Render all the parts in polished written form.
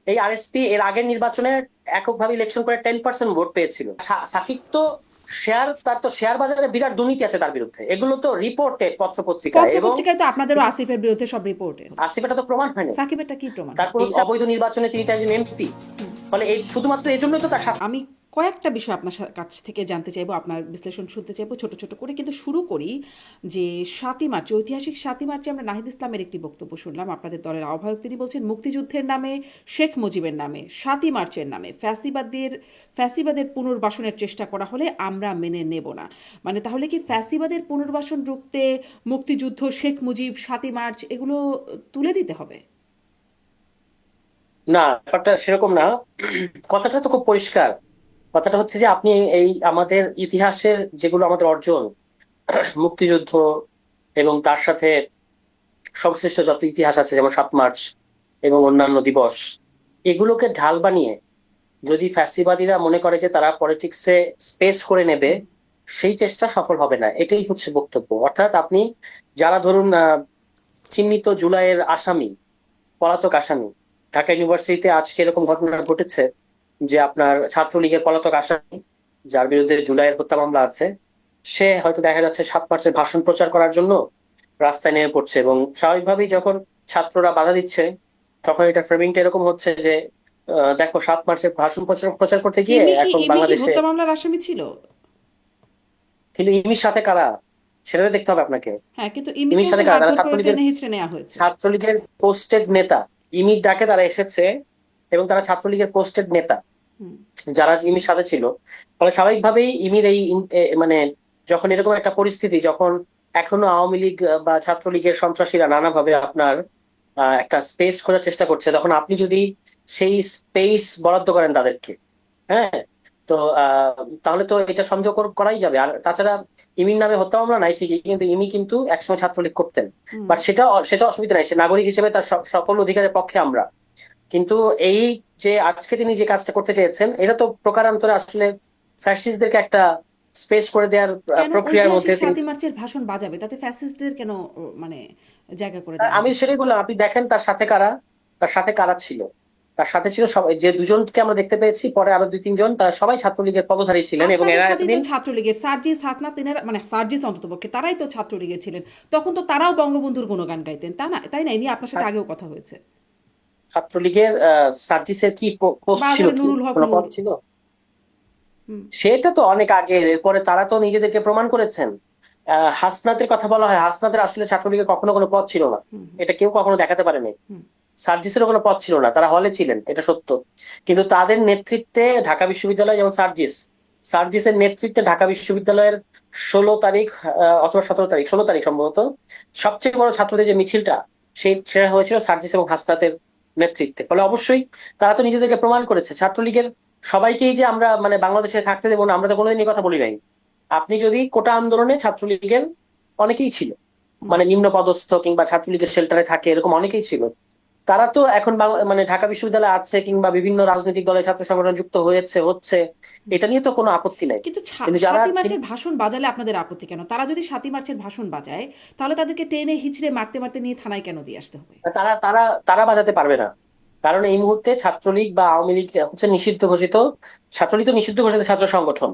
এই আরএসপি এর আগের নির্বাচনে এককভাবে ইলেকশন করে 10% ভোট পেয়েছিল। সাকিব তো তার তো শেয়ার বাজারে বিরাট দুর্নীতি আছে তার বিরুদ্ধে, এগুলো তো রিপোর্টেড পত্র পত্রিকায়। এবং পত্র-পত্রিকায় তো আপনাদেরও আসিফের বিরুদ্ধে সব রিপোর্টেড। আসিফ এটা তো প্রমাণ হয়নি। সাকিবেরটা কি প্রমাণ তারপর হয়েছে? হচ্ছে অবৈধ নির্বাচনে তিনি তো একজন এমপি। ফলে এই শুধুমাত্র এই জন্যই তো তার শাস্তি। আমি কয়েকটা বিষয় আপনার কাছ থেকে জানতে চাইবো, আপনার বিশ্লেষণ শুনতে চাইবো ছোট ছোট করে। কিন্তু শুরু করি যে ৭ই মার্চ, ঐতিহাসিক ৭ই মার্চে আমরা নাহিদ ইসলামের একটি বক্তব্য শুনলাম, আপনাদের দলের আহ্বায়ক। তিনি বলছেন মুক্তিযুদ্ধের নামে, শেখ মুজিবের নামে, ৭ই মার্চের নামে ফ্যাসিবাদের পুনর্বাসনের চেষ্টা করা হলে আমরা মেনে নেব না। মানে তাহলে কি ফ্যাসিবাদের পুনর্বাসন রুখতে মুক্তিযুদ্ধ, শেখ মুজিব, ৭ই মার্চ এগুলো তুলে দিতে হবে? না, ব্যাপারটা সেরকম না। কথাটা তো খুব পরিষ্কার। কথাটা হচ্ছে যে আপনি এই আমাদের ইতিহাসের যেগুলো আমাদের অর্জন, মুক্তিযুদ্ধ এবং তার সাথে সংশ্লিষ্ট যত ইতিহাস আছে, যেমন ৭ মার্চ এবং অন্যান্য দিবস, এগুলোকে ঢাল বানিয়ে যদি ফ্যাসিবাদীরা মনে করে যে তারা পলিটিক্সে স্পেস করে নেবে, সেই চেষ্টা সফল হবে না, এটাই হচ্ছে বক্তব্য। অর্থাৎ আপনি যারা ধরুন চিহ্নিত জুলাইয়ের আসামি, পলাতক আসামি, ঢাকা ইউনিভার্সিটিতে আজকে এরকম ঘটনা ঘটেছে যে আপনার ছাত্রলীগের পলাতক আসামি যার বিরুদ্ধে জুলাইয়ের হত্যা মামলা আছে, সে হয়তো দেখা যাচ্ছে ৭ মার্চের ভাষণ প্রচার করার জন্য রাস্তায় নেমে পড়ছে। এবং স্বাভাবিকভাবেই যখন ছাত্ররা বাধা দিচ্ছে, তখন এটা ফ্রেমিংটা এরকম হচ্ছে যে দেখো ৭ মার্চের ভাষণ প্রচার প্রচার করতে গিয়ে এখন ইমি কি বাংলাদেশে। হত্যা মামলার আসামি ছিল? কিন্তু ইমির সাথে কারা, সেটা দেখতে হবে আপনাকে। হ্যাঁ, কিন্তু ইমির ইমিকেও তো সাথে কারা, তারা মারধর করে ছাত্রলীগের টেনে হিঁচড়ে নেওয়া হয়েছে। ছাত্রলীগের পোস্টেড নেতা। ইমির ডাকে তারা এসেছে এবং তারা ছাত্রলীগের পোস্টেড নেতা হুম। যারা ইমির সাথে ছিল। ফলে স্বাভাবিকভাবেই ইমির মানে যখন এরকম একটা পরিস্থিতি, যখন এখনো আওয়ামী লীগ বা ছাত্রলীগের সন্ত্রাসীরা নানাভাবে আপনার একটা স্পেস খোঁজার চেষ্টা করছে, তখন আপনি যদি সেই স্পেস বরাদ্দ করেন তাদেরকে, হ্যাঁ, তো তাহলে তো এটা সন্দেহ করাই যাবে। আর তাছাড়া ইমির নামে হত্যা মামলা নাই ঠিকই, কিন্তু ইমি কিন্তু একসময় ছাত্রলীগ করতেন। হুম। বাট সেটা সেটা অসুবিধা নাই, সে নাগরিক হিসেবে তার সকল অধিকারের পক্ষে আমরা। কিন্তু এই যে আজকে তিনি যে কাজটা করতে চেয়েছেন, এটা তো প্রকারান্তরে আসলে ফ্যাসিস্টদেরকে একটা স্পেস করে দেওয়ার কেন প্রক্রিয়ার মধ্যে ঐতিহাসিক তিনি। ৭ই মার্চের ভাষণ বাজাবে? তাতে ফ্যাসিস্টদের কেন মানে জায়গা করে দেওয়া আমি হচ্ছে? সেটাই বললাম, আপনি দেখেন তার সাথে কারা ছিল। তার সাথে ছিল সবাই, যে দুজনকে আমরা দেখতে পেয়েছি, পরে আরো ২-৩ জন, তারা সবাই ছাত্রলীগের পদধারী ছিলেন এবং আপনাদের এরা সাথেই তো এতদিন ছাত্রলীগের সার্জিস হাসনাত, তিনারা মানে সার্জিস অন্ততপক্ষে তারাই তো ছাত্রলীগের ছিলেন। তখন তো তারাও বঙ্গবন্ধুর গুণগান গাইতেন, তা না? তাই না? এই নিয়ে আপনার সাথে আগেও কথা হয়েছে। ছাত্রলীগের সার্জিসের কি পোস্ট বা ছিল, ধরে কি নুরুল হক কোনো নূর। পদ ছিল? হুম। সেটা তো অনেক আগে, এরপরে তারা তো নিজেদেরকে প্রমাণ করেছেন। হাসনাতের কথা বলা হয়, হাসনাতের আসলে ছাত্রলীগের কখনো কোনো পদ ছিল না, হুম। এটা কেউ কখনো দেখাতে পারেনি। হুম। সার্জিসেরও কোনো পদ ছিল না, তারা হলে ছিলেন, এটা সত্য। কিন্তু তাদের নেতৃত্বে ঢাকা বিশ্ববিদ্যালয়, যেমন সার্জিসের নেতৃত্বে ঢাকা বিশ্ববিদ্যালয়ের 16 তারিখ অথবা 17 তারিখ, 16 তারিখ সম্ভবত, সবচেয়ে বড় ছাত্রদের যে মিছিলটা, সেটা হয়েছিল সার্জিস এবং হাসনাতের নেতৃত্বে। ফলে অবশ্যই তারা তো নিজেদেরকে প্রমাণ করেছে। ছাত্রলীগের সবাইকেই যে আমরা মানে বাংলাদেশে থাকতে দেবো না, আমরা তো কোনোদিন এই কথা বলি নাই। আপনি যদি কোটা আন্দোলনে ছাত্রলীগের অনেকেই ছিল, হুম। মানে নিম্ন পদস্থ কিংবা ছাত্রলীগের শেল্টারে থাকে এরকম অনেকেই ছিল। তারা তো এখন মানে ঢাকা বিশ্ববিদ্যালয়ে আছে কিংবা বিভিন্ন রাজনৈতিক দলের ছাত্র সংগঠন যুক্ত হচ্ছে। এটা নিয়ে তো কোনো আপত্তি নাই। কিন্তু কিন্তু যারা ৭ই মার্চের ভাষণ বাজালে আপনাদের আপত্তি কেন? তারা যদি ৭ই মার্চের ভাষণ বাজায়, তাহলে তাদেরকে টেনে হিচড়ে মারতে মারতে নিয়ে থানায় কেন দিয়ে আসতে হবে? তারা তারা তারা বাজাতে পারবে না, কারণ এই মুহূর্তে ছাত্রলীগ বা আওয়ামী লীগ হচ্ছে নিষিদ্ধ ঘোষিত। ছাত্রলীগ তো নিষিদ্ধ ঘোষিত ছাত্র সংগঠন,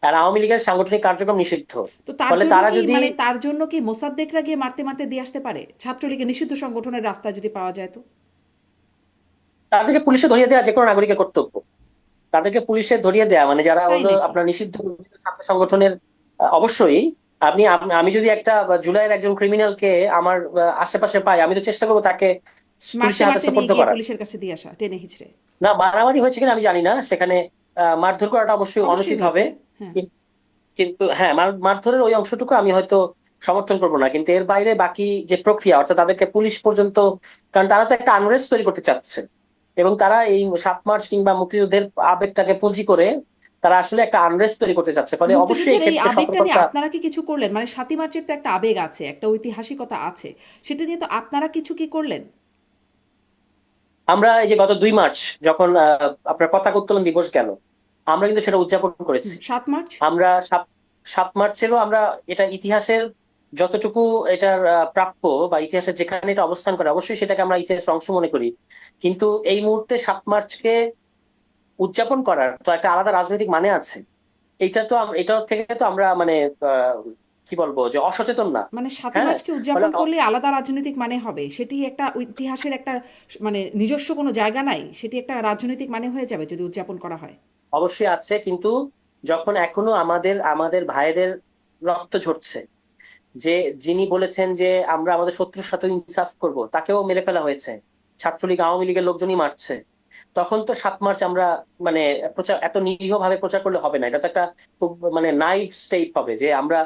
আর আওয়ামী লীগের সাংগঠনিক কার্যক্রম নিষিদ্ধ। তো তার ফলে জন্য তারা কি যদি, মানে তার জন্য কি মোসাদ্দেকরা গিয়ে মারতে মারতে দিয়ে আসতে পারে? ছাত্রলীগের নিষিদ্ধ সংগঠনের রাস্তায় যদি পাওয়া যায় তো? তাদেরকে পুলিশে ধরিয়ে দেওয়া যে কোনো নাগরিকের কর্তব্য। তাদেরকে পুলিশে ধরিয়ে দেওয়া মানে যারা তাই হলো নাকি? আপনার নিষিদ্ধ ঘোষিত ছাত্র সংগঠনের, অবশ্যই। আমি যদি একটা জুলাইয়ের একজন ক্রিমিনালকে আমার আশেপাশে পাই, আমি তো চেষ্টা করবো তাকে মারতে পুলিশের হাতে মারতে নিয়ে সোপর্দ গিয়ে করার। পুলিশের কাছে দিয়ে আসা টেনে হিচড়ে? না, মারামারি হয়েছে কিনা আমি জানি না, সেখানে মারধর করাটা অবশ্যই অবশ্যই অনুচিত হবে। হয়েছে। হ্যাঁ। কিন্তু হ্যাঁ, মারধরের ওই অংশটুকু আমি হয়তো সমর্থন করবো না, কিন্তু এর বাইরে বাকি যে প্রক্রিয়া, অর্থাৎ তাদেরকে পুলিশ পর্যন্ত, কারণ তারা তো একটা আনরেস্ট তৈরি করতে চাচ্ছে এবং তারা এই ৭ মার্চ কিংবা মুক্তিযুদ্ধের আবেগটাকে পুঁজি করে তারা আসলে একটা আনরেস্ট তৈরি করতে চাচ্ছে। ফলে অবশ্যই মুক্তিযুদ্ধের এই এক্ষেত্রে আবেগটা নিয়ে সতর্কতা। আপনারা কি কিছু করলেন? মানে ৭ই মার্চের তো একটা আবেগ আছে, একটা ঐতিহাসিকতা আছে। সেটা নিয়ে তো আপনারা কিছু কি করলেন? আমরা এই যে গত ২ মার্চ যখন আপনার পতাকা উত্তোলন দিবস গেল, আমরা কিন্তু সেটা উদযাপন করেছি। ৭ মার্চ? আমরা ৭ মার্চেরও আমরা, এটা ইতিহাসের যতটুকু এটার প্রাপ্য বা ইতিহাসের যেখানে এটা অবস্থান করে অবশ্যই সেটাকে আমরা ইতিহাসের অংশ মনে করি। কিন্তু এই মুহূর্তে 7 মার্চকে উদযাপন করার তো একটা আলাদা রাজনৈতিক মানে আছে। এটার থেকে তো আমরা মানে আহ, কি বলবো যে অসচেতন না। মানে ৭ই হ্যাঁ, মার্চকে মানে উদযাপন করলে আলাদা রাজনৈতিক মানে হবে, সেটি একটা ইতিহাসের একটা মানে নিজস্ব কোনো জায়গা নাই, সেটি একটা রাজনৈতিক মানে হয়ে যাবে যদি উদযাপন করা হয়। অবশ্যই আছে, কিন্তু যখন এখনো আমাদের আমাদের ভাইদের রক্ত ঝরছে, যে যিনি বলেছেন যে আমরা আমাদের শত্রুর সাথে ইনসাফ করব তাকেও মেরে ফেলা হয়েছে, ছাত্রলীগ আওয়ামী লীগের লোকজনই মারছে, তখন তো 7 মার্চ আমরা মানে প্রচার এত নিরীহ ভাবে প্রচার করলে হবে না। এটা তো একটা খুব মানে নাইভ স্টেপ হবে যে আমরা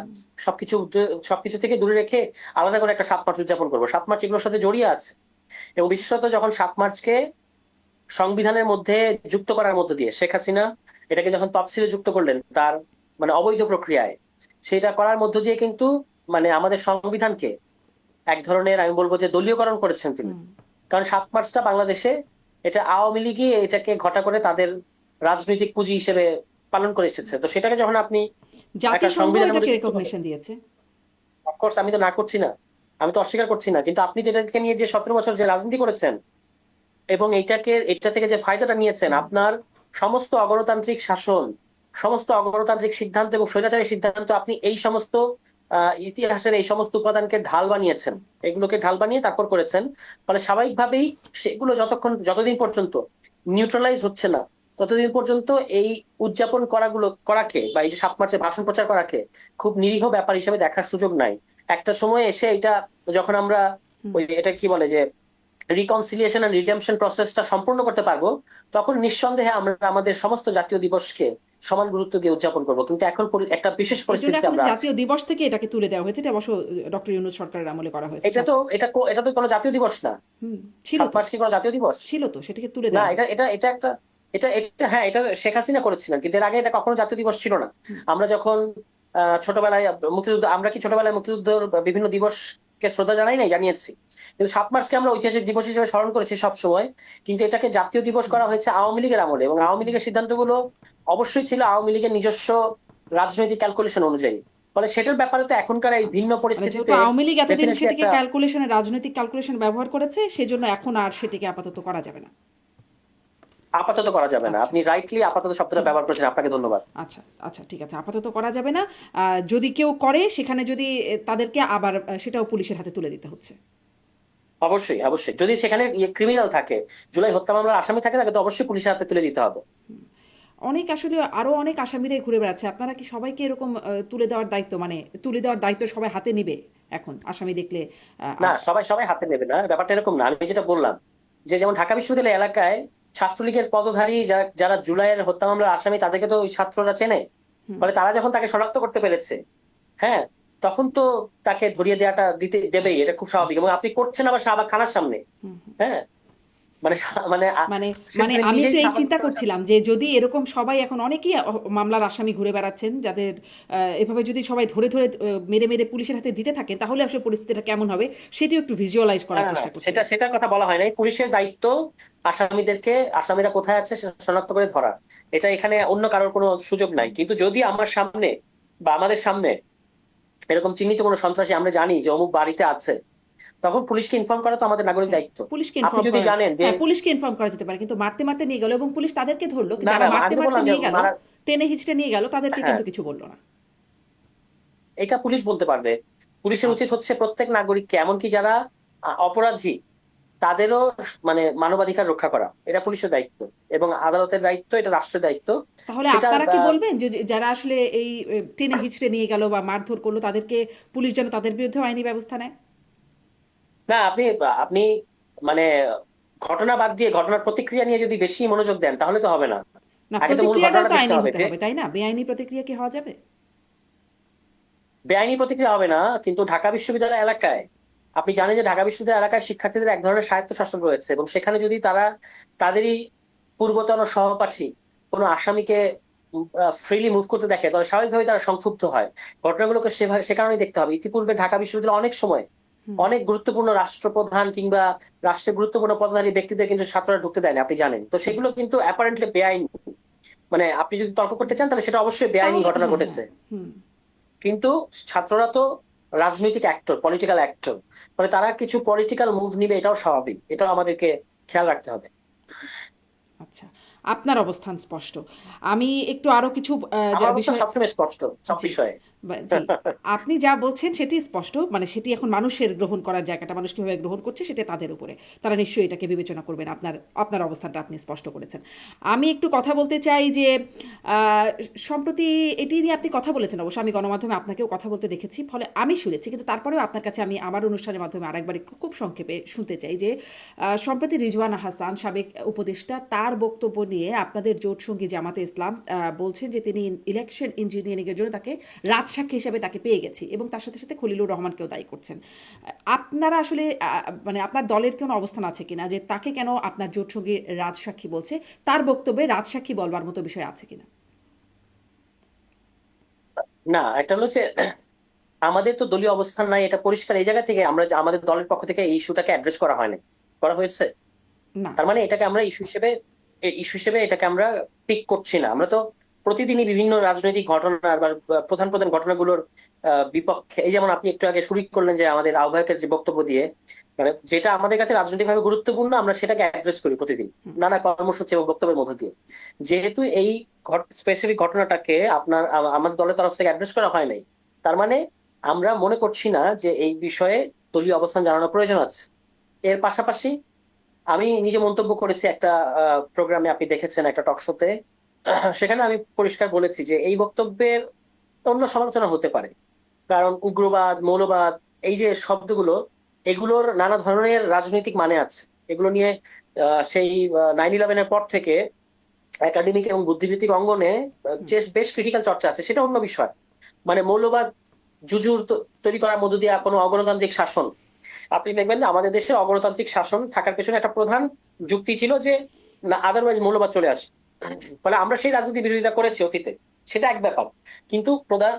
সবকিছু থেকে দূরে রেখে আলাদা করে একটা 7 মার্চ উদযাপন করবো। 7 মার্চ এগুলোর সাথে জড়িয়ে আছে, এবং বিশেষত যখন 7 মার্চকে সংবিধানের মধ্যে যুক্ত করার মধ্য দিয়ে শেখ হাসিনা এটাকে যখন তফসিলে যুক্ত করলেন তার মানে অবৈধ প্রক্রিয়ায়, সেটা করার মধ্য দিয়ে কিন্তু মানে আমাদের সংবিধানকে এক ধরনের আমি বলবো যে দলীয়করণ করেছেন তিনি। হুম। কারণ 7 মার্চটা বাংলাদেশে এটা আওয়ামী লীগই এটাকে ঘটা করে তাদের রাজনৈতিক পুঁজি হিসেবে পালন করে এসেছে, তো সেটাকে যখন আপনি একটা জাতিসংঘ সংবিধানের এটাকে মধ্যে যুক্ত করেন, রেকগনিশন দিয়েছে। অফকোর্স আমি তো না করছি না, আমি তো অস্বীকার করছি না, কিন্তু আপনি যেটাকে নিয়ে যে 17 বছর যে রাজনীতি করেছেন এবং এটা থেকে যে ফায়দাটা নিয়েছেন, হুম। আপনার সমস্ত অগণতান্ত্রিক শাসন, সমস্ত অগণতান্ত্রিক সিদ্ধান্ত এবং স্বৈরাচারী সিদ্ধান্ত আপনি এই সমস্ত ইতিহাসের এই সমস্ত উপাদানকে ঢাল বানিয়েছেন, এগুলোকে ঢাল বানিয়ে তারপর করেছেন। ফলে স্বাভাবিকভাবেই সেগুলো যতদিন পর্যন্ত নিউট্রালাইজ হচ্ছে না, ততদিন পর্যন্ত এই উদযাপন করাকে বা এই যে 7 মার্চে ভাষণ প্রচার করাকে খুব নিরীহ ব্যাপার হিসেবে দেখার সুযোগ নাই। একটা সময় এসে এটা যখন আমরা হুম। ওই এটা কি বলে যে রিকনসিলিয়েশন এন্ড রিডেম্পশন প্রসেসটা সম্পূর্ণ করতে পারবো, তখন নিঃসন্দেহে আমরা আমাদের সমস্ত জাতীয় দিবসকে সমান গুরুত্ব দিয়ে উদযাপন করবো। কিন্তু এখন একটা বিশেষ এই জন্য পরিস্থিতিতে এখন আমরা আছি। জাতীয় দিবস থেকে এটাকে তুলে দেওয়া হয়েছে, এটা অবশ্য ডক্টর ইউনূস সরকারের আমলে করা হয়েছে। এটা তো কোনো জাতীয় দিবস না। হুম। ছিল সাত তো। মার্চ কি কোনো জাতীয় দিবস? ছিল তো, সেটাকে তুলে না, দেওয়া এটা হয়েছে। এটা এটা একটা এটা হ্যাঁ, এটা শেখ হাসিনা করেছিলেন, কিন্তু এর আগে এটা কখনো জাতীয় দিবস ছিল না। হুম। আমরা যখন ছোটবেলায় আমরা কি ছোটবেলায় মুক্তিযুদ্ধের বিভিন্ন দিবসকে শ্রদ্ধা জানাই নাই? জানিয়েছি। কিন্তু 7 মার্চকে আমরা ঐতিহাসিক দিবস হিসেবে স্মরণ করেছি সব সময়। কিন্তু এটাকে জাতীয় দিবস হুম। করা হয়েছে আওয়ামী লীগের আমলে, এবং আওয়ামী হুম। লীগের সিদ্ধান্তগুলো অবশ্যই ছিল আওয়ামী লীগের নিজস্ব রাজনৈতিক ক্যালকুলেশন অনুযায়ী। ফলে সেটার ব্যাপারে তো এখনকার এই আচ্ছা, ভিন্ন মানে যেহেতু পরিস্থিতিতে আওয়ামী লীগ এতদিন ডেফিনেটলি সেটিকে একটা ক্যালকুলেশনে রাজনৈতিক ক্যালকুলেশন ব্যবহার করেছে, সেজন্য এখন আর সেটিকে আপাতত করা যাবে না। আপাতত করা যাবে না। আচ্ছা। আপনি রাইটলি আপাতত শব্দটা হুম। ব্যবহার করেছেন, আপনাকে ধন্যবাদ। আচ্ছা, আচ্ছা, ঠিক আছে, আপাতত করা যাবে না। যদি কেউ করে সেখানে যদি তাদেরকে আবার সেটাও পুলিশের হাতে তুলে দিতে হচ্ছে। অবশ্যই অবশ্যই, যদি সেখানে ক্রিমিনাল থাকে, জুলাই হত্যা মামলার আসামি থাকে, তাকে তো অবশ্যই পুলিশের হাতে তুলে দিতে হবে। অনেক আসলে আরো অনেক আসামিরাই ঘুরে বেড়াচ্ছে, আপনারা কি সবাইকে এরকম তুলে দেওয়ার দায়িত্ব, মানে তুলে দেওয়ার দায়িত্ব সবাই হাতে নিবে এখন আসামি দেখলে? না, সবাই সবাই হাতে নেবে না, ব্যাপারটা এরকম না। আমি যেটা বললাম যে যেমন ঢাকা বিশ্ববিদ্যালয় এলাকায় ছাত্রলীগের পদধারী যারা যারা জুলাইয়ের হত্যা মামলার আসামি, তাদেরকে তো ওই ছাত্ররা চেনে। হুম। ফলে তারা যখন তাকে শনাক্ত করতে পেরেছে, হ্যাঁ, তখন তো তাকে ধরিয়ে দেওয়াটা দেবেই, আচ্ছা। এটা খুব স্বাভাবিক। এবং আচ্ছা। আপনি করছেন আবার শাহবাগ খানার সামনে। হুম। হ্যাঁ, মানে মানে মানে সে মানে তো আমি নিজেই তো এই শাহবাগ চিন্তা খানার সামনে। করছিলাম যে যদি এরকম সবাই, এখন অনেকেই মামলার আসামি ঘুরে বেড়াচ্ছেন যাদের এভাবে যদি সবাই ধরে ধরে মেরে মেরে পুলিশের হাতে দিতে থাকেন, তাহলে আসলে পরিস্থিতিটা কেমন হবে সেটিও একটু ভিজুয়ালাইজ না করার না না, চেষ্টা সেটা করছিলাম। সেটার কথা বলা হয় নাই। পুলিশের দায়িত্ব আসামিরা কোথায় আছে সেটা শনাক্ত করে ধরা। এটা এখানে অন্য কারোর কোনো সুযোগ নাই। কিন্তু যদি আমার সামনে বা আমাদের সামনে এরকম চিহ্নিত কোনো সন্ত্রাসী আমরা জানি যে অমুক বাড়িতে আছে, তখন পুলিশকে ইনফর্ম করা তো আমাদের নাগরিক হ্যাঁ, দায়িত্ব। পুলিশকে আপনি ইনফর্ম যদি করা, জানেন যে হ্যাঁ পুলিশকে ইনফর্ম করা যেতে পারে, কিন্তু মারতে মারতে নিয়ে গেল এবং পুলিশ তাদেরকে ধরলো, না যারা না, মারতে আমি তো মারতে বললাম যে নিয়ে গেল, মারা, টেনে হিচড়ে নিয়ে গেল, তাদেরকে হ্যাঁ, কিন্তু কিছু বললো না। এটা পুলিশ বলতে পারবে। পুলিশের উচিত আচ্ছা। হচ্ছে প্রত্যেক নাগরিককে, এমনকি যারা অপরাধী, তাদেরও মানে মানবাধিকার রক্ষা করা, এটা পুলিশের দায়িত্ব এবং আদালতের দায়িত্ব, এটা রাষ্ট্রের দায়িত্ব। তাহলে সেটা আপনারা কি বলবেন যে যারা আসলে এই টেনে হিচড়ে নিয়ে গেল বা মারধর করলো, তাদেরকে পুলিশ যেন তাদের বিরুদ্ধে আইনি ব্যবস্থা নেয়? না, আপনি আপনি মানে ঘটনা বাদ দিয়ে ঘটনার প্রতিক্রিয়া নিয়ে যদি বেশি মনোযোগ দেন তাহলে তো হবে না। না, আগে তো মূল প্রতিক্রিয়াটাও ঘটনাটা তো দেখতে আইনি হবে হতে যে হবে, তাই না? বেআইনি প্রতিক্রিয়া কি হওয়া যাবে? বেআইনি প্রতিক্রিয়া হবে না। কিন্তু ঢাকা বিশ্ববিদ্যালয় এলাকায় আপনি জানেন যে ঢাকা বিশ্ববিদ্যালয় এলাকায় শিক্ষার্থীদের এক ধরনের স্বায়ত্তশাসন রয়েছে, এবং সেখানে যদি তারা তাদেরই পূর্বতন সহপাঠী কোনো আসামিকে ফ্রিলি মুভ করতে দেখে, তাহলে স্বাভাবিকভাবে তারা সংক্ষুব্ধ হয়। ঘটনাগুলোকে সে কারণেই দেখতে হবে। ইতিপূর্বে ঢাকা বিশ্ববিদ্যালয় অনেক সময় হুম। অনেক গুরুত্বপূর্ণ রাষ্ট্রপ্রধান কিংবা রাষ্ট্রের গুরুত্বপূর্ণ পদধারী ব্যক্তিদের কিন্তু ছাত্ররা ঢুকতে দেয়নি, আপনি জানেন তো। হুম। সেগুলো কিন্তু অ্যাপারেন্টলি বেআইনি। মানে আপনি যদি তর্ক করতে চান তাহলে সেটা অবশ্যই বেআইনি তাহলে ঘটনা হ্যাঁ, হ্যাঁ। ঘটেছে। হুম। কিন্তু ছাত্ররা তো রাজনৈতিক অ্যাক্টর, পলিটিক্যাল অ্যাক্টর, ফলে তারা কিছু পলিটিক্যাল মুভ নিবে, এটাও স্বাভাবিক, এটাও আমাদেরকে খেয়াল রাখতে হবে। আচ্ছা, আপনার অবস্থান স্পষ্ট। আমি একটু আরো কিছু যা আমার অবস্থা বিষয়। সবসময় স্পষ্ট সব জি, বিষয়ে। জি। আপনি যা বলছেন সেটি স্পষ্ট। মানে সেটি এখন মানুষের গ্রহণ করার জায়গাটা, মানুষ কিভাবে গ্রহণ করছে সেটা তাদের উপরে। তারা নিশ্চয়ই এটাকে বিবেচনা করবেন। আপনার আপনার অবস্থানটা আপনি স্পষ্ট করেছেন। আমি একটু কথা বলতে চাই যে আ সম্প্রতি এটি নিয়ে আপনি কথা বলেছেন অবশ্য। আমি গণমাধ্যমে আপনাকেও কথা বলতে দেখেছি। ফলে আমি শুনেছি। কিন্তু তারপরেও আপনার কাছে আমি আমার অনুষ্ঠানের মাধ্যমে আরেকবার একটু খুব সংক্ষেপে শুনতে চাই যে সম্প্রতি রিজওয়ানা হাসান, সাবেক উপদেষ্টা, তার বক্তব্য নিয়ে আপনাদের জোটসঙ্গী জামাতে ইসলাম বলছেন যে তিনি ইলেকশন ইঞ্জিনিয়ারিং এর জন্য তাকে রাজসাক্ষী হিসেবে তাকে পেয়ে গেছি, এবং তার সাথে সাথে খলিলুর রহমানকেও দায়ী করছেন। আপনারা আসলে মানে আপনার দলের কোনো অবস্থান আছে কিনা যে তাকে কেন আপনার জোটসঙ্গী রাজসাক্ষী বলছে, তার বক্তব্যে রাজসাক্ষী বলবার মতো বিষয় আছে কিনা? না, একটা হলো যে আমাদের তো দলীয় অবস্থান নাই, এটা পরিষ্কার। এই জায়গা থেকে আমরা আমাদের দলের পক্ষ থেকে এই ইস্যুটাকে অ্যাড্রেস করা হয় নাই, করা হয়েছে। না। তার মানে এটাকে আমরা ইস্যু হিসেবে এটাকে আমরা পিক করছি না। আমরা তো প্রতিদিনই বিভিন্ন রাজনৈতিক ঘটনার বা প্রধান প্রধান ঘটনাগুলোর বিপক্ষে, এই যেমন আপনি একটু আগে শুরু করলেন যে আমাদের আহ্বায়কের যে বক্তব্য দিয়ে, মানে যেটা আমাদের কাছে রাজনৈতিকভাবে গুরুত্বপূর্ণ, আমরা সেটাকে অ্যাড্রেস করি প্রতিদিন নানা কর্মসূচি এবং বক্তব্যের মধ্য দিয়ে। যেহেতু এই স্পেসিফিক ঘটনাটাকে আমাদের দলের তরফ থেকে অ্যাড্রেস করা হয় নাই, তার মানে আমরা মনে করছি না যে এই বিষয়ে দলীয় অবস্থান জানানোর প্রয়োজন আছে। এর পাশাপাশি আমি নিজে মন্তব্য করেছি একটা প্রোগ্রামে, আপনি দেখেছেন, একটা টক শোতে। সেখানে আমি পরিষ্কার বলেছি যে এই বক্তব্যের অন্য সমালোচনা হতে পারে, কারণ উগ্রবাদ, মৌলবাদ, এই যে শব্দগুলো, এগুলোর নানা ধরনের রাজনৈতিক মানে আছে। এগুলো নিয়ে সেই 9/11-এর পর থেকে একাডেমিক এবং বুদ্ধিবৃত্তিক অঙ্গনে যে বেশ ক্রিটিক্যাল চর্চা আছে, সেটা অন্য বিষয়। মানে মৌলবাদ জুজুর তৈরি করার মধ্য দিয়ে কোনো অগণতান্ত্রিক শাসন, আপনি দেখবেন যে আমাদের দেশে অগণতান্ত্রিক শাসন থাকার পেছনে একটা প্রধান যুক্তি ছিল যে না, আদারওয়াইজ মৌলবাদ চলে আসে। ফলে আমরা সেই রাজনীতি বিরোধিতা করেছি অতীতে, সেটা এক ব্যাপার। কিন্তু প্রধান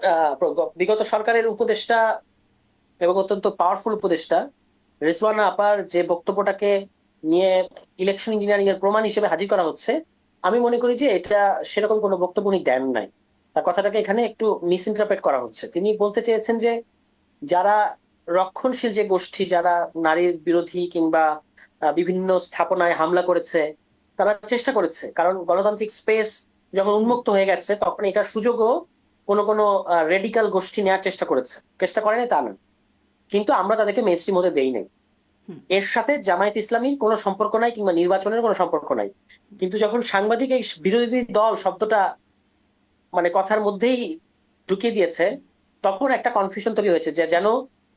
বিগত সরকারের উপদেষ্টা এবং অত্যন্ত পাওয়ারফুল উপদেষ্টা রিজওয়ানা আপার যে বক্তব্যটাকে নিয়ে ইলেকশন ইঞ্জিনিয়ারিং এর প্রমাণ হিসেবে হাজির করা হচ্ছে, আমি মনে করি যে এটা সেরকম কোনো বক্তব্য উনি দেন নাই। তার কথাটাকে এখানে একটু মিস ইন্টারপ্রেট করা হচ্ছে। তিনি বলতে চেয়েছেন যে যারা রক্ষণশীল যে গোষ্ঠী, যারা নারীর বিরোধী কিংবা বিভিন্ন স্থাপনায় হামলা করেছে, তারা চেষ্টা করেছে, কারণ গণতান্ত্রিক স্পেস যখন উন্মুক্ত হয়ে গেছে তখন এটার সুযোগও কোনো কোনো রেডিকাল গোষ্ঠী নেওয়ার চেষ্টা করেছে। চেষ্টা করেনি তা না, কিন্তু আমরা তাদেরকে মেনস্ট্রিম হতে দেই নাই। হুম। এর সাথে জামায়াত ইসলামীর কোনো সম্পর্ক নাই কিংবা নির্বাচনের কোনো সম্পর্ক নাই। কিন্তু যখন সাংবাদিক এই বিরোধী দল শব্দটা মানে কথার মধ্যেই ঢুকিয়ে দিয়েছে, তখন একটা কনফিউশন তৈরি হয়েছে যে যেন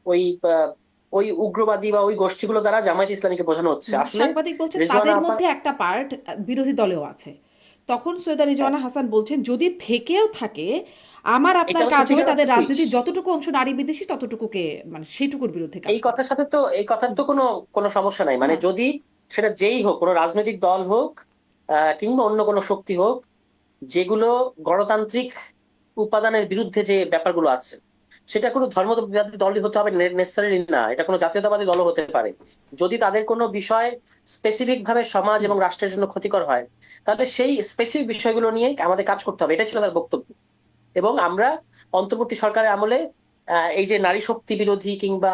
ওই আহ, ওই উগ্রবাদী বা ওই গোষ্ঠীগুলো দ্বারা জামায়াত ইসলামীকে বোঝানো হচ্ছে। আসলে সাংবাদিক বলছেন রেজওয়ানা তাদের আপা, মধ্যে একটা পার্ট বিরোধী দলেও আছে। তখন সৈয়দা হ্যাঁ, রিজওয়ানা হাসান বলছেন যদি থেকেও থাকে, আমার এটা আপনার হচ্ছে কাজ হবে ফিগার অফ তাদের স্পিচ। রাজনীতির যতটুকু অংশ নারী বিদ্বেষী ততটুকুকে, মানে সেইটুকুর বিরুদ্ধে কাজ এই করা। কথার সাথে তো, এই কথার তো কোনো কোনো সমস্যা নাই। মানে না। যদি সেটা যেই হোক, কোনো রাজনৈতিক দল হোক কিংবা অন্য কোনো শক্তি হোক, যেগুলো গণতান্ত্রিক উপাদানের বিরুদ্ধে যে ব্যাপারগুলো আছে, সেটা কোনো ধর্মবাদী দলই হতে হবে নেসেসারিলি না, এটা কোনো জাতীয়তাবাদী দলও হতে পারে। যদি তাদের কোনো বিষয় স্পেসিফিক ভাবে সমাজ এবং রাষ্ট্রের জন্য ক্ষতিকর হয়, তাহলে সেই স্পেসিফিক বিষয়গুলো নিয়ে আমাদের কাজ করতে হবে, এটা ছিল তার বক্তব্য। এবং আমরা অন্তর্বর্তী সরকারের আমলে এই যে নারী শক্তি বিরোধী কিংবা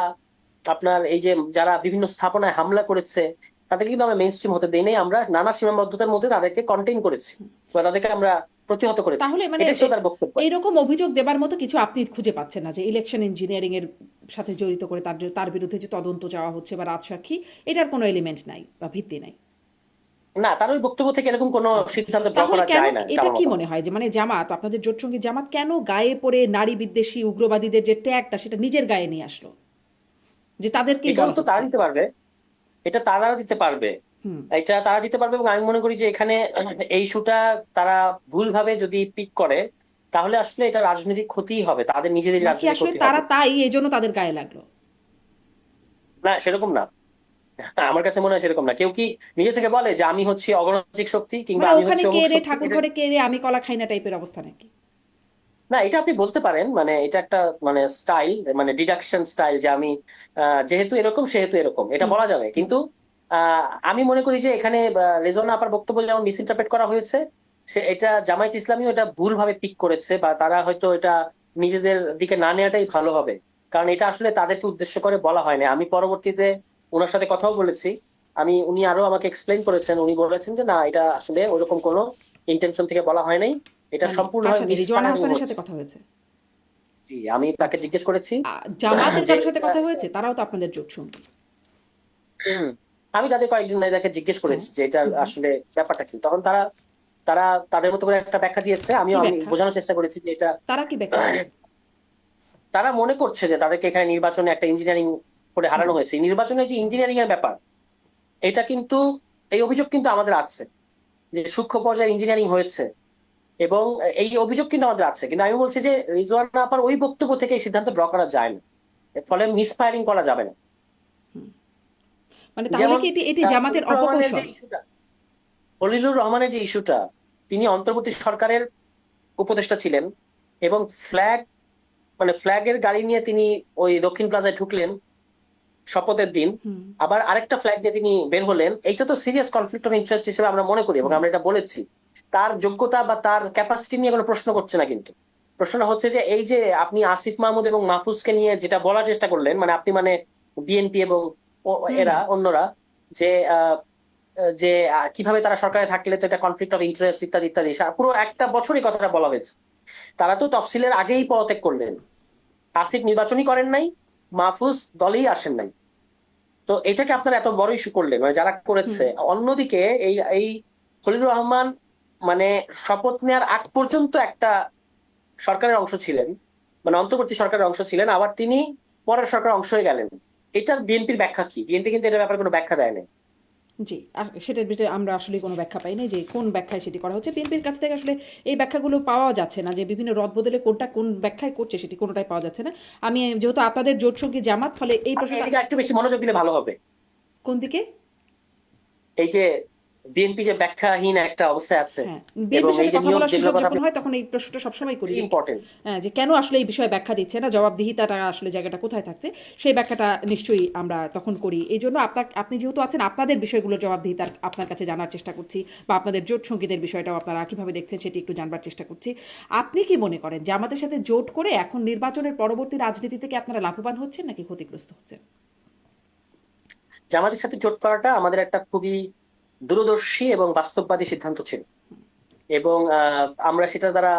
আপনার এই যে যারা বিভিন্ন স্থাপনায় হামলা করেছে, তাদেরকে কিন্তু আমরা মেইন স্ট্রিম হতে দেই নাই। আমরা নানা সীমাবদ্ধতার মধ্যে তাদেরকে কন্টেইন করেছি বা তাদেরকে আমরা প্রতিহত করেছি। তাহলে মানে এটা ছিল তার বক্তব্য। এইরকম অভিযোগ দেবার মতো কিছু আপনি খুঁজে পাচ্ছেন না যে ইলেকশন ইঞ্জিনিয়ারিং এর সাথে জড়িত করে তার বিরুদ্ধে যে তদন্ত চাওয়া হচ্ছে বা রাজসাক্ষী, এটার কোনো এলিমেন্ট নাই বা ভিত্তি নাই? না, তার ওই বক্তব্য থেকে এরকম কোনো আচ্ছা, সিদ্ধান্ত ড্র তাহলে করা কেন, যায় না, এটা এটা আমার কি মতামত। মনে হয় যে মানে জামাত, আপনাদের জোটসঙ্গী জামাত কেন গায়ে পড়ে নারী বিদ্বেষী উগ্রবাদীদের যে ট্যাগটা সেটা নিজের গায়ে নিয়ে আসলো, যে তাদেরকেই এটাও বলা তো তারা হচ্ছে? দিতে পারবে, এটা তারা দিতে পারবে, হুম। এটা তারা দিতে পারবে। এবং আমি মনে করি যে এখানে এই ইস্যুটা তারা ভুলভাবে যদি পিক করে, তাহলে আসলে এটা রাজনৈতিক ক্ষতিই হবে, তাদের নিজেদের নাকি রাজনৈতিক আসলে ক্ষতি তারা হবে। তাই এই জন্য তাদের গায়ে লাগলো? না, সেরকম না। আমার কাছে মনে হয় সেরকম না। কেউ কি নিজে থেকে বলে যে আমি হচ্ছে অগণতান্ত্রিক শক্তি কিংবা মানে আমি ওখানে হচ্ছে কে অমুক রে, শক্তি, ঠাকুর এটা ঘরে কে রে, আমি কলা খাই না টাইপের অবস্থা নাকি? না। এটা আপনি বলতে পারেন, মানে এটা একটা মানে স্টাইল, মানে ডিডাকশন স্টাইল, যে আমি যেহেতু এরকম সেহেতু এরকম, এটা হুম। বলা যাবে। হুম। কিন্তু আমি মনে করি যে এখানে রেজওয়ানা আপার বক্তব্য যেমন মিস ইন্টারপ্রেট করা হয়েছে, সে এটা জামায়াত ইসলামীও এটা ভুলভাবে পিক করেছে, বা তারা হয়তো এটা নিজেদের দিকে না নেওয়াটাই ভালো হবে। কারণ এটা আসলে তাদেরকে উদ্দেশ্য করে বলা হয় না। আমি পরবর্তীতে ওনার সাথে কথাও বলেছি, উনি আরো আমাকে এক্সপ্লেইন করেছেন, উনি বলেছেন যে না, এটা আসলে ওরকম কোনো ইন্টেনশন থেকে বলা হয় নাই, এটা মানে কার সম্পূর্ণভাবে সাথে, রিজওয়ানা মিসফায়ারিং হাসানের সাথে হচ্ছে। কথা হয়েছে? জি, আমি তাকে আচ্ছা। জিজ্ঞেস করেছি জামাতের যে কারোর সাথে এটা কথা হয়েছে? তারাও তো আপনাদের জোট সঙ্গী। হুম, আমি তাদের কয়েকজন নেতাকে জিজ্ঞেস হ্যাঁ। করেছি যে এটা হুম, হুম। আসলে ব্যাপারটা কি, তখন তারা তারা তাদের মতো করে একটা ব্যাখ্যা দিয়েছে। কি আমি ব্যাখ্যা? বোঝানোর চেষ্টা করেছি যে এটা তারা কি ব্যাখ্যা দিয়েছে? তারা মনে করছে যে তাদেরকে এখানে নির্বাচনে একটা ইঞ্জিনিয়ারিং করে হুম, হারানো হয়েছে। নির্বাচনে যে ইঞ্জিনিয়ারিং এর ব্যাপার, এটা কিন্তু, এই অভিযোগ কিন্তু আমাদের আছে যে সূক্ষ্ম পর্যায়ে ইঞ্জিনিয়ারিং হয়েছে, এবং এই অভিযোগ কিন্তু আমাদের আছে। কিন্তু আমি বলছি যে রিজওয়ানা আপার ওই বক্তব্য থেকে এই সিদ্ধান্ত ড্র করা যায় না, এর ফলে মিসফায়ারিং করা যাবে না। হুম। মানে তাহলে যেমন কি এটি জামাতের খলিলুর রহমানের যে অপকৌশল? ইস্যুটা খলিলুর রহমানের যে ইস্যুটা, তিনি অন্তর্বর্তী সরকারের উপদেষ্টা ছিলেন, এবং ফ্ল্যাগ ফ্ল্যাগের গাড়ি নিয়ে তিনি ওই দক্ষিণ প্লাজায় ঢুকলেন শপথের দিন, হুম, আবার আরেকটা ফ্ল্যাগ দিয়ে তিনি বের হলেন। এইটা তো সিরিয়াস কনফ্লিক্ট অফ ইন্টারেস্ট হিসেবে আমরা মনে করি, এবং হুম, আমরা এটা বলেছি। তার যোগ্যতা বা তার ক্যাপাসিটি নিয়ে কোনো প্রশ্ন করছে না, কিন্তু প্রশ্নটা হচ্ছে যে এই যে আপনি আসিফ মাহমুদ এবং মাহফুজকে নিয়ে যেটা বলার চেষ্টা করলেন, আপনি বিএনপি এবং হুম, এরা হুম, অন্যরা, যে আহ, যে কিভাবে তারা সরকারে থাকলে তো এটা কনফ্লিক্ট অফ ইন্টারেস্ট ইত্যাদি ইত্যাদি, পুরো একটা বছরই কথাটা বলা হয়েছে। তারা তো তফসিলের আগেই পদত্যাগ করলেন, আসিফ নির্বাচনই করেন নাই, মাহফুজ দলেই আসেন নাই। তো এটাকে আপনারা এত বড় ইস্যু করলেন, যারা হুম। করেছে। অন্যদিকে এই এই খলিলুর রহমান মানে শপথ নেওয়ার আগ পর্যন্ত একটা সরকারের অংশ ছিলেন, অন্তর্বর্তী সরকারের অংশ ছিলেন, আবার তিনি পরের সরকারের অংশ হয়ে গেলেন। এটার বিএনপির ব্যাখ্যা কি? বিএনপি কিন্তু এটার ব্যাপারে কোনো ব্যাখ্যা দেয় না। জি, আর সেটার ভিতরে আমরা আসলে কোনো ব্যাখ্যা পাই নাই যে কোন ব্যাখ্যায় সেটি করা হচ্ছে। বিএনপির কাছ থেকে আসলে এই ব্যাখ্যাগুলো পাওয়া যাচ্ছে না, যে বিভিন্ন রদবদলে কোনটা কোন ব্যাখ্যায় করছে সেটি কোনোটাই পাওয়া যাচ্ছে না। আমি যেহেতু আপনাদের জোট সঙ্গী জামাত, ফলে এই আপনি প্রশ্নটা এদিকে একটু বেশি মনোযোগ দিলে ভালো হবে। কোন দিকে? এই যে বিএনপি যে ব্যাখ্যাহীন একটা অবস্থায় আছে, হ্যাঁ, এবং বিএনপির এই সাথে যে কথা নিয়োগ বলার যেগুলোর সুযোগ কথা যখন আপনি, হয় তখন এই প্রশ্নটা সবসময় করি ভেরি যে ইম্পর্টেন্ট। যে কেন আসলে এই বিষয়ে ব্যাখ্যা দিচ্ছে না, জবাবদিহিতাটা আসলে জায়গাটা কোথায় থাকছে, সেই ব্যাখ্যাটা নিশ্চয়ই আমরা তখন করি। এই জন্য আপনি যেহেতু আছেন, আপনাদের বিষয়গুলোর জবাবদিহিতা আপনার কাছে জানার চেষ্টা করছি, বা আপনাদের জোট সঙ্গীদের বিষয়টাও আপনারা কিভাবে দেখছেন সেটি একটু জানবার চেষ্টা করছি। আপনি কি মনে করেন যে আমাদের সাথে জোট করে এখন নির্বাচনের পরবর্তী রাজনীতি থেকে আপনারা লাভবান হচ্ছেন নাকি ক্ষতিগ্রস্ত হচ্ছেন? জামাতের সাথে জোট করাটা আমাদের একটা খুবই দূরদর্শী এবং বাস্তববাদী সিদ্ধান্ত ছিল, এবং আমরা সেটা দ্বারা,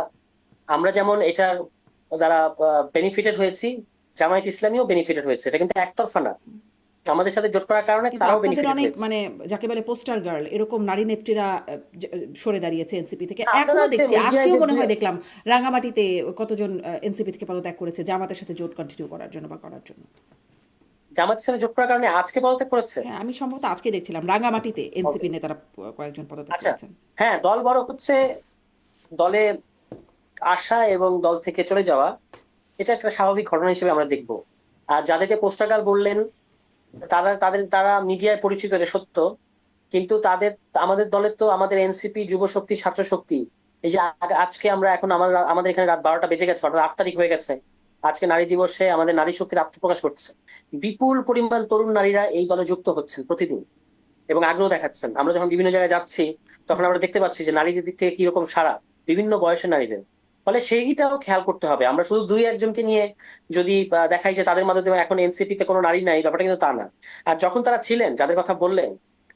আমরা যেমন এটার দ্বারা বেনিফিটেড হয়েছি, জামায়াত ইসলামীও বেনিফিটেড হয়েছে। এটা কিন্তু একতরফা না, আমাদের সাথে জোট করার কারণে কিন্তু তারাও আপনাদের বেনিফিটেড অনেক হয়েছে। মানে যাকে বলে পোস্টার গার্ল এরকম নারী নেত্রীরা সরে দাঁড়িয়েছে এনসিপি থেকে, আপনারা এখনো যে দেখছি, মিডিয়ায় আজকেও যে মনে হয় দেখলাম রাঙামাটিতে কতজন এনসিপি থেকে পদত্যাগ করেছে জামাতের সাথে জোট কন্টিনিউ করার জন্য বা করার জন্য। জামাতের সাথে জোট করার কারণে আজকে পদত্যাগ করেছে। হ্যাঁ, আমি সম্ভবত আজকে দেখছিলাম রাঙামাটিতে ওকে, এনসিপি নেতারা কয়েকজন পদত্যাগ আচ্ছা। করেছেন। হ্যাঁ, দল বড় হচ্ছে, দলে আসা এবং দল থেকে চলে যাওয়া, এটা একটা স্বাভাবিক ঘটনা হিসেবে আমরা দেখবো। আর যাদেরকে পোস্টার গার্ল বললেন, তারা মিডিয়ায় পরিচিত, এটা সত্য। কিন্তু আমাদের দলের তো, আমাদের এনসিপি, যুব শক্তি, ছাত্র শক্তি, এই যে আজকে আমরা এখন আমাদের এখানে রাত 12টা বেজে গেছে, অর্থাৎ 8 তারিখ হয়ে গেছে। আজকে নারী দিবসে আমাদের নারী শক্তির আত্মপ্রকাশ করছে। বিপুল পরিমাণ তরুণ নারীরা এই দলে যুক্ত হচ্ছেন প্রতিদিন, এবং আগ্রহ দেখাচ্ছেন। আমরা যখন বিভিন্ন জায়গায় যাচ্ছি, তখন আমরা দেখতে পাচ্ছি যে নারীদের দিক থেকে কিরকম সাড়া, বিভিন্ন বয়সের নারীদের। ফলে সেইটাও খেয়াল করতে হবে। আমরা শুধু দুই একজনকে নিয়ে যদি দেখাই যে তাদের মাধ্যমে এখন এনসিপি তে কোনো নারী নাই, ব্যাপারটা কিন্তু তা না। আর যখন তারা ছিলেন, যাদের কথা বললেন,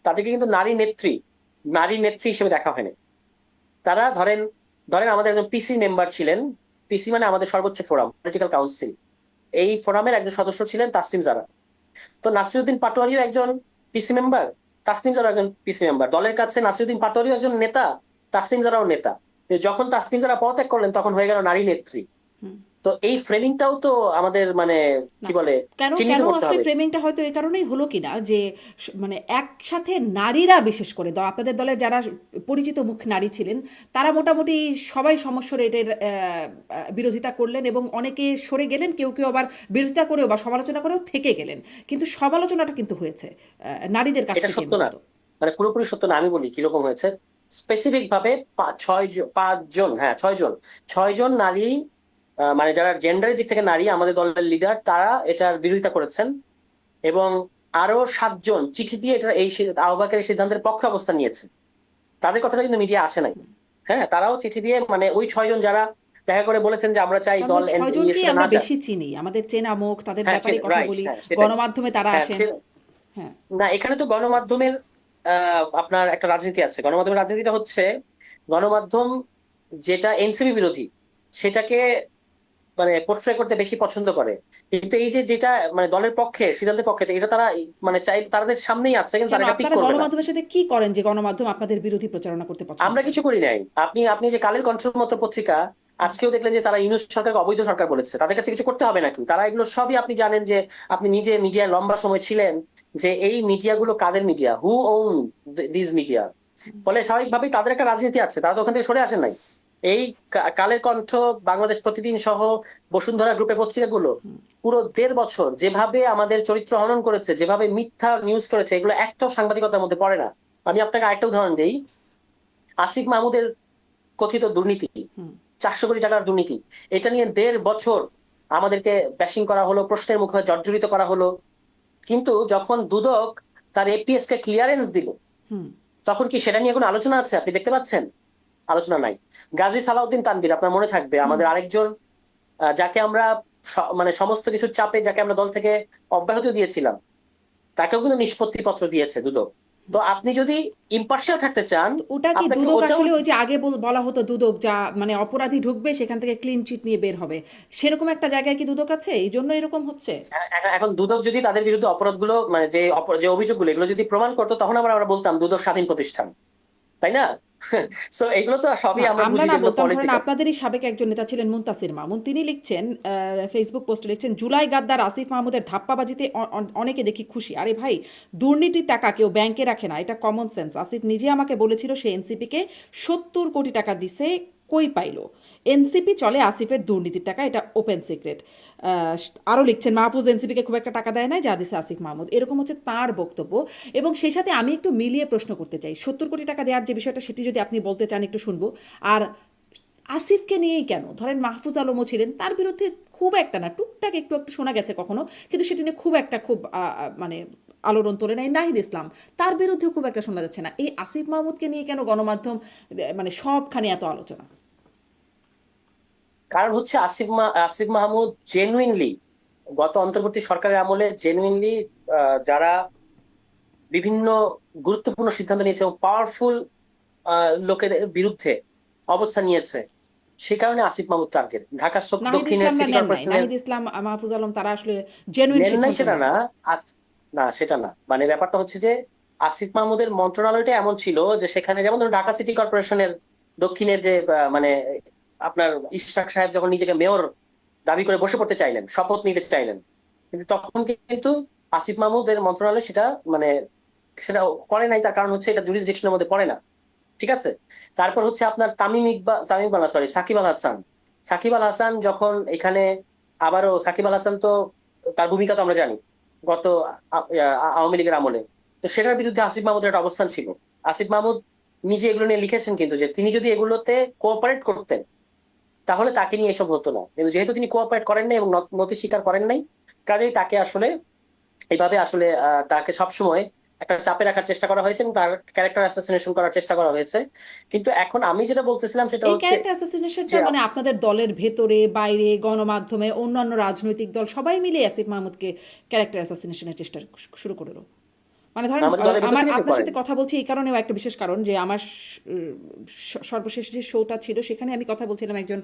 তাদেরকে কিন্তু নারী নেত্রী হিসেবে দেখা হয়নি। তারা ধরেন ধরেন আমাদের একজন পিসি মেম্বার ছিলেন। পিসি মানে আমাদের সর্বোচ্চ ফোরাম, পলিটিক্যাল কাউন্সিল। এই ফোরামের একজন সদস্য ছিলেন তাসলিম জারা। তো নাসিরুদ্দিন পাটোয়ারিও একজন পিসি মেম্বার, তাসলিম জারা একজন পিসি মেম্বার। দলের কাছে নাসিরুদ্দিন পাটোয়ারিও একজন নেতা, তাসলিম জারাও নেতা। যখন তাসলিম জারা পদত্যাগ করলেন, তখন হয়ে গেল নারী নেত্রী। হুম। তো এই ফ্রেমিংটাও তো আমাদের না, কি বলে, কেন চিহ্নিত কেন করতে আসলে হবে। ফ্রেমিংটা হয়তো এই কারণেই হলো কিনা যে মানে একসাথে নারীরা, বিশেষ করে আপনাদের দলের যারা পরিচিত মুখ নারী ছিলেন, তারা মোটামুটি সবাই সমস্যা এটার বিরোধিতা করলেন, এবং অনেকে সরে গেলেন, কেউ কেউ আবার বিরোধিতা করেও বা সমালোচনা করেও থেকে গেলেন। কিন্তু সমালোচনাটা কিন্তু হয়েছে নারীদের কাছ এটা থেকে সত্য না, মূলত। পুরোপুরি সত্য না। আমি বলি কিরকম হয়েছে। স্পেসিফিক ভাবে 5জন, হ্যাঁ 6জন, 6জন নারী, যারা জেন্ডারের দিক থেকে নারী, আমাদের দলের লিডার, তারা এটার বিরোধিতা করেছেন। এবং আরো 7জন চিঠি দিয়ে এটা আহ্বায়কের এই সিদ্ধান্তের পক্ষে অবস্থান নিয়েছে। তাদের কথাটা কিন্তু মিডিয়া আসে নাই। হ্যাঁ, তারাও চিঠি দিয়ে, ওই 6জন যারা দেখা করে বলেছেন যে আমরা চাই কারণ দল ওই ছয়জনকেই সেটা আমরা না চান। বেশি চিনি, আমাদের চেনা মুখ, তাদের হ্যাঁ, ব্যাপারে কথা রাইট, বলি, হ্যাঁ সেটাই। গণমাধ্যমে তারা হ্যাঁ আসেন। হ্যাঁ। না, এখানে তো গণমাধ্যমের আপনার একটা রাজনীতি আছে। গণমাধ্যমের রাজনীতিটা হচ্ছে গণমাধ্যম যেটা এনসিপি বিরোধী সেটাকে মানে পোর্ট্রে করতে বেশি পছন্দ করে। কিন্তু এই যে যেটা মানে দলের পক্ষে, সিদ্ধান্তের পক্ষে, এটা তারা মানে চাই, তাদের সামনেই আছে, কিন্তু কেন তারা এটা পিক আপনারা করবে না। গণমাধ্যমের সাথে কি করেন যে গণমাধ্যম আপনাদের বিরোধী প্রচারণা করতে পছন্দ আমরা করে? কিছু করি নাই। আপনি আপনি যে কালের কণ্ঠের মতো পত্রিকা, আজকেও দেখলেন যে তারা ইউনূস সরকারকে অবৈধ সরকার বলেছে। তাদের কাছে কিছু করতে হবে নাকি? তারা এগুলো সবই, আপনি জানেন যে, আপনি নিজে মিডিয়ায় লম্বা সময় ছিলেন, যে এই মিডিয়াগুলো কাদের media, who own this media. ফলে স্বাভাবিকভাবেই তাদের একটা রাজনীতি আছে, তারা তো ওখান থেকে সরে আসেন নাই। এই কালের কণ্ঠ, বাংলাদেশ প্রতিদিন সহ বসুন্ধরা গ্রুপের পত্রিকাগুলো পুরো 1.5 বছর যেভাবে আমাদের চরিত্র হনন করেছে, যেভাবে মিথ্যা নিউজ করেছে, এগুলো একটাও সাংবাদিকতার মধ্যে পড়ে না। আমি আপনাকে আরেকটা উদাহরণ দিই। আসিফ মাহমুদের কথিত দুর্নীতি, হুম। 400 কোটি টাকার দুর্নীতি, এটা নিয়ে 1.5 বছর আমাদেরকে ব্যাশিং করা হলো, প্রশ্নের মুখে জর্জরিত করা হলো। কিন্তু যখন দুদক তার এপিএস কে ক্লিয়ারেন্স দিল, হুম। তখন কি সেটা নিয়ে কোনো আলোচনা আছে? আপনি দেখতে পাচ্ছেন? আলোচনা নাই। গাজী সালাউদ্দিন তানভীর, আপনার মনে থাকবে, হুম। আমাদের আরেকজন, যাকে আমরা মানে সমস্ত কিছুর চাপে যাকে আমরা দল থেকে অব্যাহতি দিয়েছিলাম, তাকেও কিন্তু নিষ্পত্তি পত্র দিয়েছে দুদক। তো আপনি যদি ইম্পার্শিয়াল থাকতে চান, তো ওটা কি আপনাকে দুদক ওটাও, আসলে ওই যে আগে বলা হতো দুদক যা মানে অপরাধী ঢুকবে সেখান থেকে ক্লিন চিট নিয়ে বের হবে, সেরকম একটা জায়গায় কি দুদক আছে এই জন্য এরকম হচ্ছে? এখন দুদক যদি তাদের বিরুদ্ধে অপরাধগুলো মানে যে অভিযোগগুলো, এগুলো যদি প্রমাণ করতো, তখন আমরা বলতাম দুদক স্বাধীন প্রতিষ্ঠান, তাই না? সো এগুলো তো না সবই আমরা আমরা বুঝি না যেগুলো বলতাম, ধরেন পলিটিক্যাল। আপনাদেরই সাবেক একজন নেতা ছিলেন মুনতাসির মামুন, তিনি লিখছেন ফেসবুক পোস্টে লিখছেন, জুলাই গাদ্দার আসিফ মাহমুদের ধাপ্পাবাজিতে অনেকে দেখি খুশি। আরে ভাই, দুর্নীতির টাকা কেউ ব্যাংকে রাখে না, এটা কমন সেন্স। আসিফ নিজে আমাকে বলেছিল সে এনসিপিকে 70 কোটি টাকা দিছে, কই পাইলো? এনসিপি চলে আসিফের দুর্নীতির টাকা, এটা ওপেন সিক্রেট। আরও লিখছেন, মাহফুজ এনসিপিকে খুব একটা টাকা দেয় না, যা দিছে আসিফ মাহমুদ, এরকম হচ্ছে তার বক্তব্য। এবং সেই সাথে আমি একটু মিলিয়ে প্রশ্ন করতে চাই, 70 কোটি টাকা দেওয়ার যে বিষয়টা সেটি যদি আপনি বলতে চান একটু শুনবো। আর আসিফকে নিয়েই কেন, ধরেন মাহফুজ আলমও ছিলেন, তার বিরুদ্ধে খুব একটা না, টুকটাক একটু একটু শোনা গেছে কখনো, কিন্তু সেটি নিয়ে খুব একটা খুব মানে আলোড়ন তোলে নাই। নাহিদ ইসলাম, তার বিরুদ্ধে খুব একটা শোনা যাচ্ছে না। এই আসিফ মাহমুদকে নিয়ে কেন গণমাধ্যম মানে সবখানে এত আলোচনা? কারণ হচ্ছে আসিফ মাহমুদ জেনুইনলি গত অন্তর্বর্তী সরকারের আমলে জেনুইনলি যারা বিভিন্ন গুরুত্বপূর্ণ সিদ্ধান্ত নিয়েছে এবং পাওয়ারফুল লোকের বিরুদ্ধে অবস্থান নিয়েছে, সে কারণে আসিফ মাহমুদ টার্গেট। ঢাকা নাহিদ দক্ষিণের ইসলামরা সিটি নেন নাই, কর্পোরেশনের নাহিদ ইসলাম মাহফুজ আলম তারা আসলে জেনুইন নেন নাই সিদ্ধান্ত সেটা নেন। না। আস না, সেটা না, মানে ব্যাপারটা হচ্ছে যে আসিফ মাহমুদের মন্ত্রণালয়টা এমন ছিল যে সেখানে, যেমন ধরুন ঢাকা সিটি কর্পোরেশনের দক্ষিণের যে মানে আপনার ইশরাক সাহেব যখন নিজেকে মেয়র দাবি করে বসে পড়তে চাইলেন, শপথ নিতে চাইলেন, কিন্তু তখন কিন্তু আসিফ মাহমুদের মন্ত্রণালয় সেটা মানে সেটা করে নাই। তার কারণ হচ্ছে এটা জুরিসডিকশনের মধ্যে পড়ে না। ঠিক আছে। তারপর হচ্ছে আপনার তামিম ইকবাল, সরি, সাকিব আল হাসান। সাকিব আল হাসান যখন এখানে, আবারও সাকিব আল হাসান তো, তার ভূমিকা তো আমরা জানি গত আওয়ামী লীগের আমলে। তো সেটার বিরুদ্ধে আসিফ মাহমুদের একটা অবস্থান ছিল। আসিফ মাহমুদ নিজে এগুলো নিয়ে লিখেছেন কিন্তু, যে তিনি যদি এগুলোতে কোঅপারেট করতেন তাহলে তাকে নিয়ে এসব হতো না। কিন্তু যেহেতু তিনি কোঅপারেট করেন নাই এবং নতি স্বীকার করেন নাই, কাজেই তাকে আসলে এইভাবে আসলে তাকে সবসময় একটা চাপে রাখার চেষ্টা করা হয়েছে এবং তার ক্যারেক্টার অ্যাসাসিনেশন করার চেষ্টা করা হয়েছে। কিন্তু এখন আমি যেটা বলতেছিলাম সেটা এই হচ্ছে ক্যারেক্টার যে অ্যাসাসিনেশনটা মানে আপনাদের দলের ভেতরে বাইরে গণমাধ্যমে অন্যান্য রাজনৈতিক দল সবাই মিলে আসিফ মাহমুদকে ক্যারেক্টার অ্যাসাসিনেশনের চেষ্টা শুরু করলো। মানে ধরেন আমাদের দলের ভেতর আমার থেকে কেউ আপনার করেন। সাথে কথা বলছি এই কারণেও একটা বিশেষ কারণ যে আমার সর্বশেষ যে শোটা ছিল সেখানে আমি কথা বলছিলাম একজন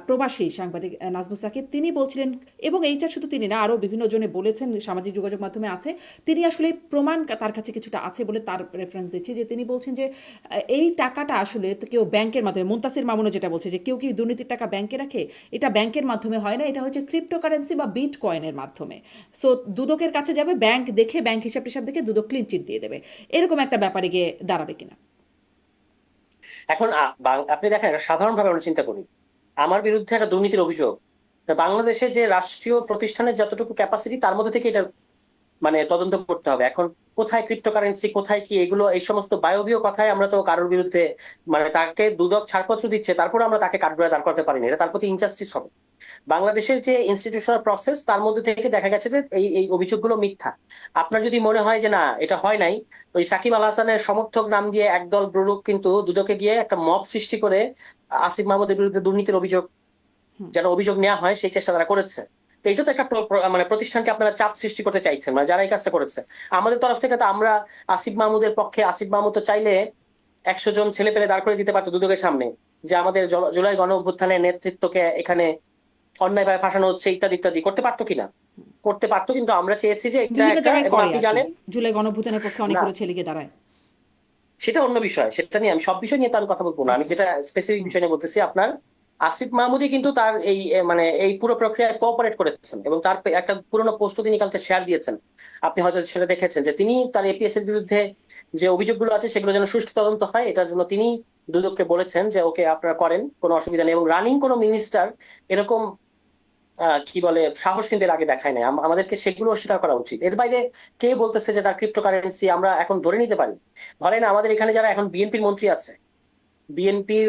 প্রবাসী সাংবাদিক নাজমুস সাকিব, তিনি বলছিলেন, এবং এইটা শুধু তিনি না আরও বিভিন্ন জনে বলেছেন, সামাজিক যোগাযোগ মাধ্যমে আছে, তিনি আসলে প্রমাণ তার কাছে কিছুটা আছে বলে তার রেফারেন্স দিচ্ছি, যে তিনি বলছেন যে এই টাকাটা আসলে তো কেউ ব্যাংকের মাধ্যমে, মুনতাসির মামুনও যেটা বলছে যে কেউ কি দুর্নীতির টাকা ব্যাংকে রাখে, এটা ব্যাংকের মাধ্যমে হয় না, এটা হচ্ছে ক্রিপ্টোকারেন্সি বা বিট কয়েনের মাধ্যমে। সো দুদকের কাছে যাবে, ব্যাংক দেখে, ব্যাংক হিসাব টিসাব দেখে দুদক ক্লিন চিট দিয়ে দেবে, এরকম একটা ব্যাপারে গিয়ে দাঁড়াবে কিনা? এখন আপনি দেখেন, একটা সাধারণ ভাবে আমরা চিন্তা করি, আমার বিরুদ্ধে একটা দুর্নীতির অভিযোগ, তা বাংলাদেশে যে রাষ্ট্রীয় প্রতিষ্ঠানের যতটুকু ক্যাপাসিটি তার মধ্যে থেকে এটা মানে তদন্ত করতে হবে। এখন কোথায় ক্রিপ্টোকারেন্সি, কোথায় কি, এগুলো এই সমস্ত বায়বীয় কথায় আমরা তো কারোর বিরুদ্ধে, মানে তাকে দুদক ছাড়পত্র দিচ্ছে, তারপর আমরা তাকে কাঠগড়ায় দাঁড় করতে পারিনি, এটা তার প্রতি ইনজাস্টিস হবে। বাংলাদেশের যে ইনস্টিটিউশনাল প্রসেস, তার মধ্যে থেকে দেখা গেছে যে এই এই অভিযোগগুলো মিথ্যা। আপনার যদি মনে হয় যে না এটা হয় নাই, ওই সাকিব আল হাসানের সমর্থক নাম দিয়ে একদল লোক কিন্তু দুদকে গিয়ে একটা মব সৃষ্টি করে আসিফ মাহমুদের বিরুদ্ধে দুর্নীতির অভিযোগ, হুম। যেন অভিযোগ নেওয়া হয়, সেই চেষ্টা তারা করেছে। তো এটা তো একটা মানে প্রতিষ্ঠানকে আপনারা চাপ সৃষ্টি করতে চাইছেন, মানে যারা এই কাজটা করেছে। আমাদের তরফ থেকে তো আমরা আসিফ মাহমুদের পক্ষে, আসিফ মাহমুদ তো চাইলে 100 জন ছেলে পেলে দাঁড় করে দিতে পারতো দুদকের সামনে, যে আমাদের জুলাই গণ অভ্যুত্থানের নেতৃত্বকে এখানে অন্যায়ভাবে ফাঁসানো হচ্ছে ইত্যাদি ইত্যাদি, করতে পারতো কিনা? করতে পারতো, কিন্তু আমরা চেয়েছি যে এটা বিভিন্ন একটা, জায়গায় এবং করে আপনি আর কি, জানেন। জুলাই গণঅভ্যুত্থানের পক্ষে না, অনেকগুলো ছেলেকে দাঁড়ায়। সেটা অন্য বিষয়, সেটা নিয়ে আমি সব বিষয় নিয়ে তো আমি কথা বলবো না, আমি আচ্ছা। যেটা স্পেসিফিক হুম। বিষয় নিয়ে বলতেছি। আপনার আসিফ মাহমুদি কিন্তু তার এই মানে এই পুরো প্রক্রিয়ায় কোঅপারেট করেছেন, এবং তার একটা পুরোনো পোস্টও তিনি কালকে শেয়ার দিয়েছেন। আপনি হয়তো সেটা দেখেছেন যে তিনি তার এপিএস এর বিরুদ্ধে যে অভিযোগগুলো আছে সেগুলো যেন সুষ্ঠু তদন্ত হয়, এটার জন্য তিনি দুদককে বলেছেন যে ওকে আপনারা করেন, কোনো অসুবিধা নেই। এবং রানিং কোনো মিনিস্টার এরকম কি বলে সাহস কিন্তু এর আগে দেখায় নাই, আমাদেরকে সেগুলো অস্বীকার করা উচিত। এর বাইরে কে বলতেছে যে তার ক্রিপ্টোকারেন্সি আমরা এখন ধরে নিতে পারি? ধরেন আমাদের এখানে যারা এখন বিএনপির মন্ত্রী আছে, বিএনপির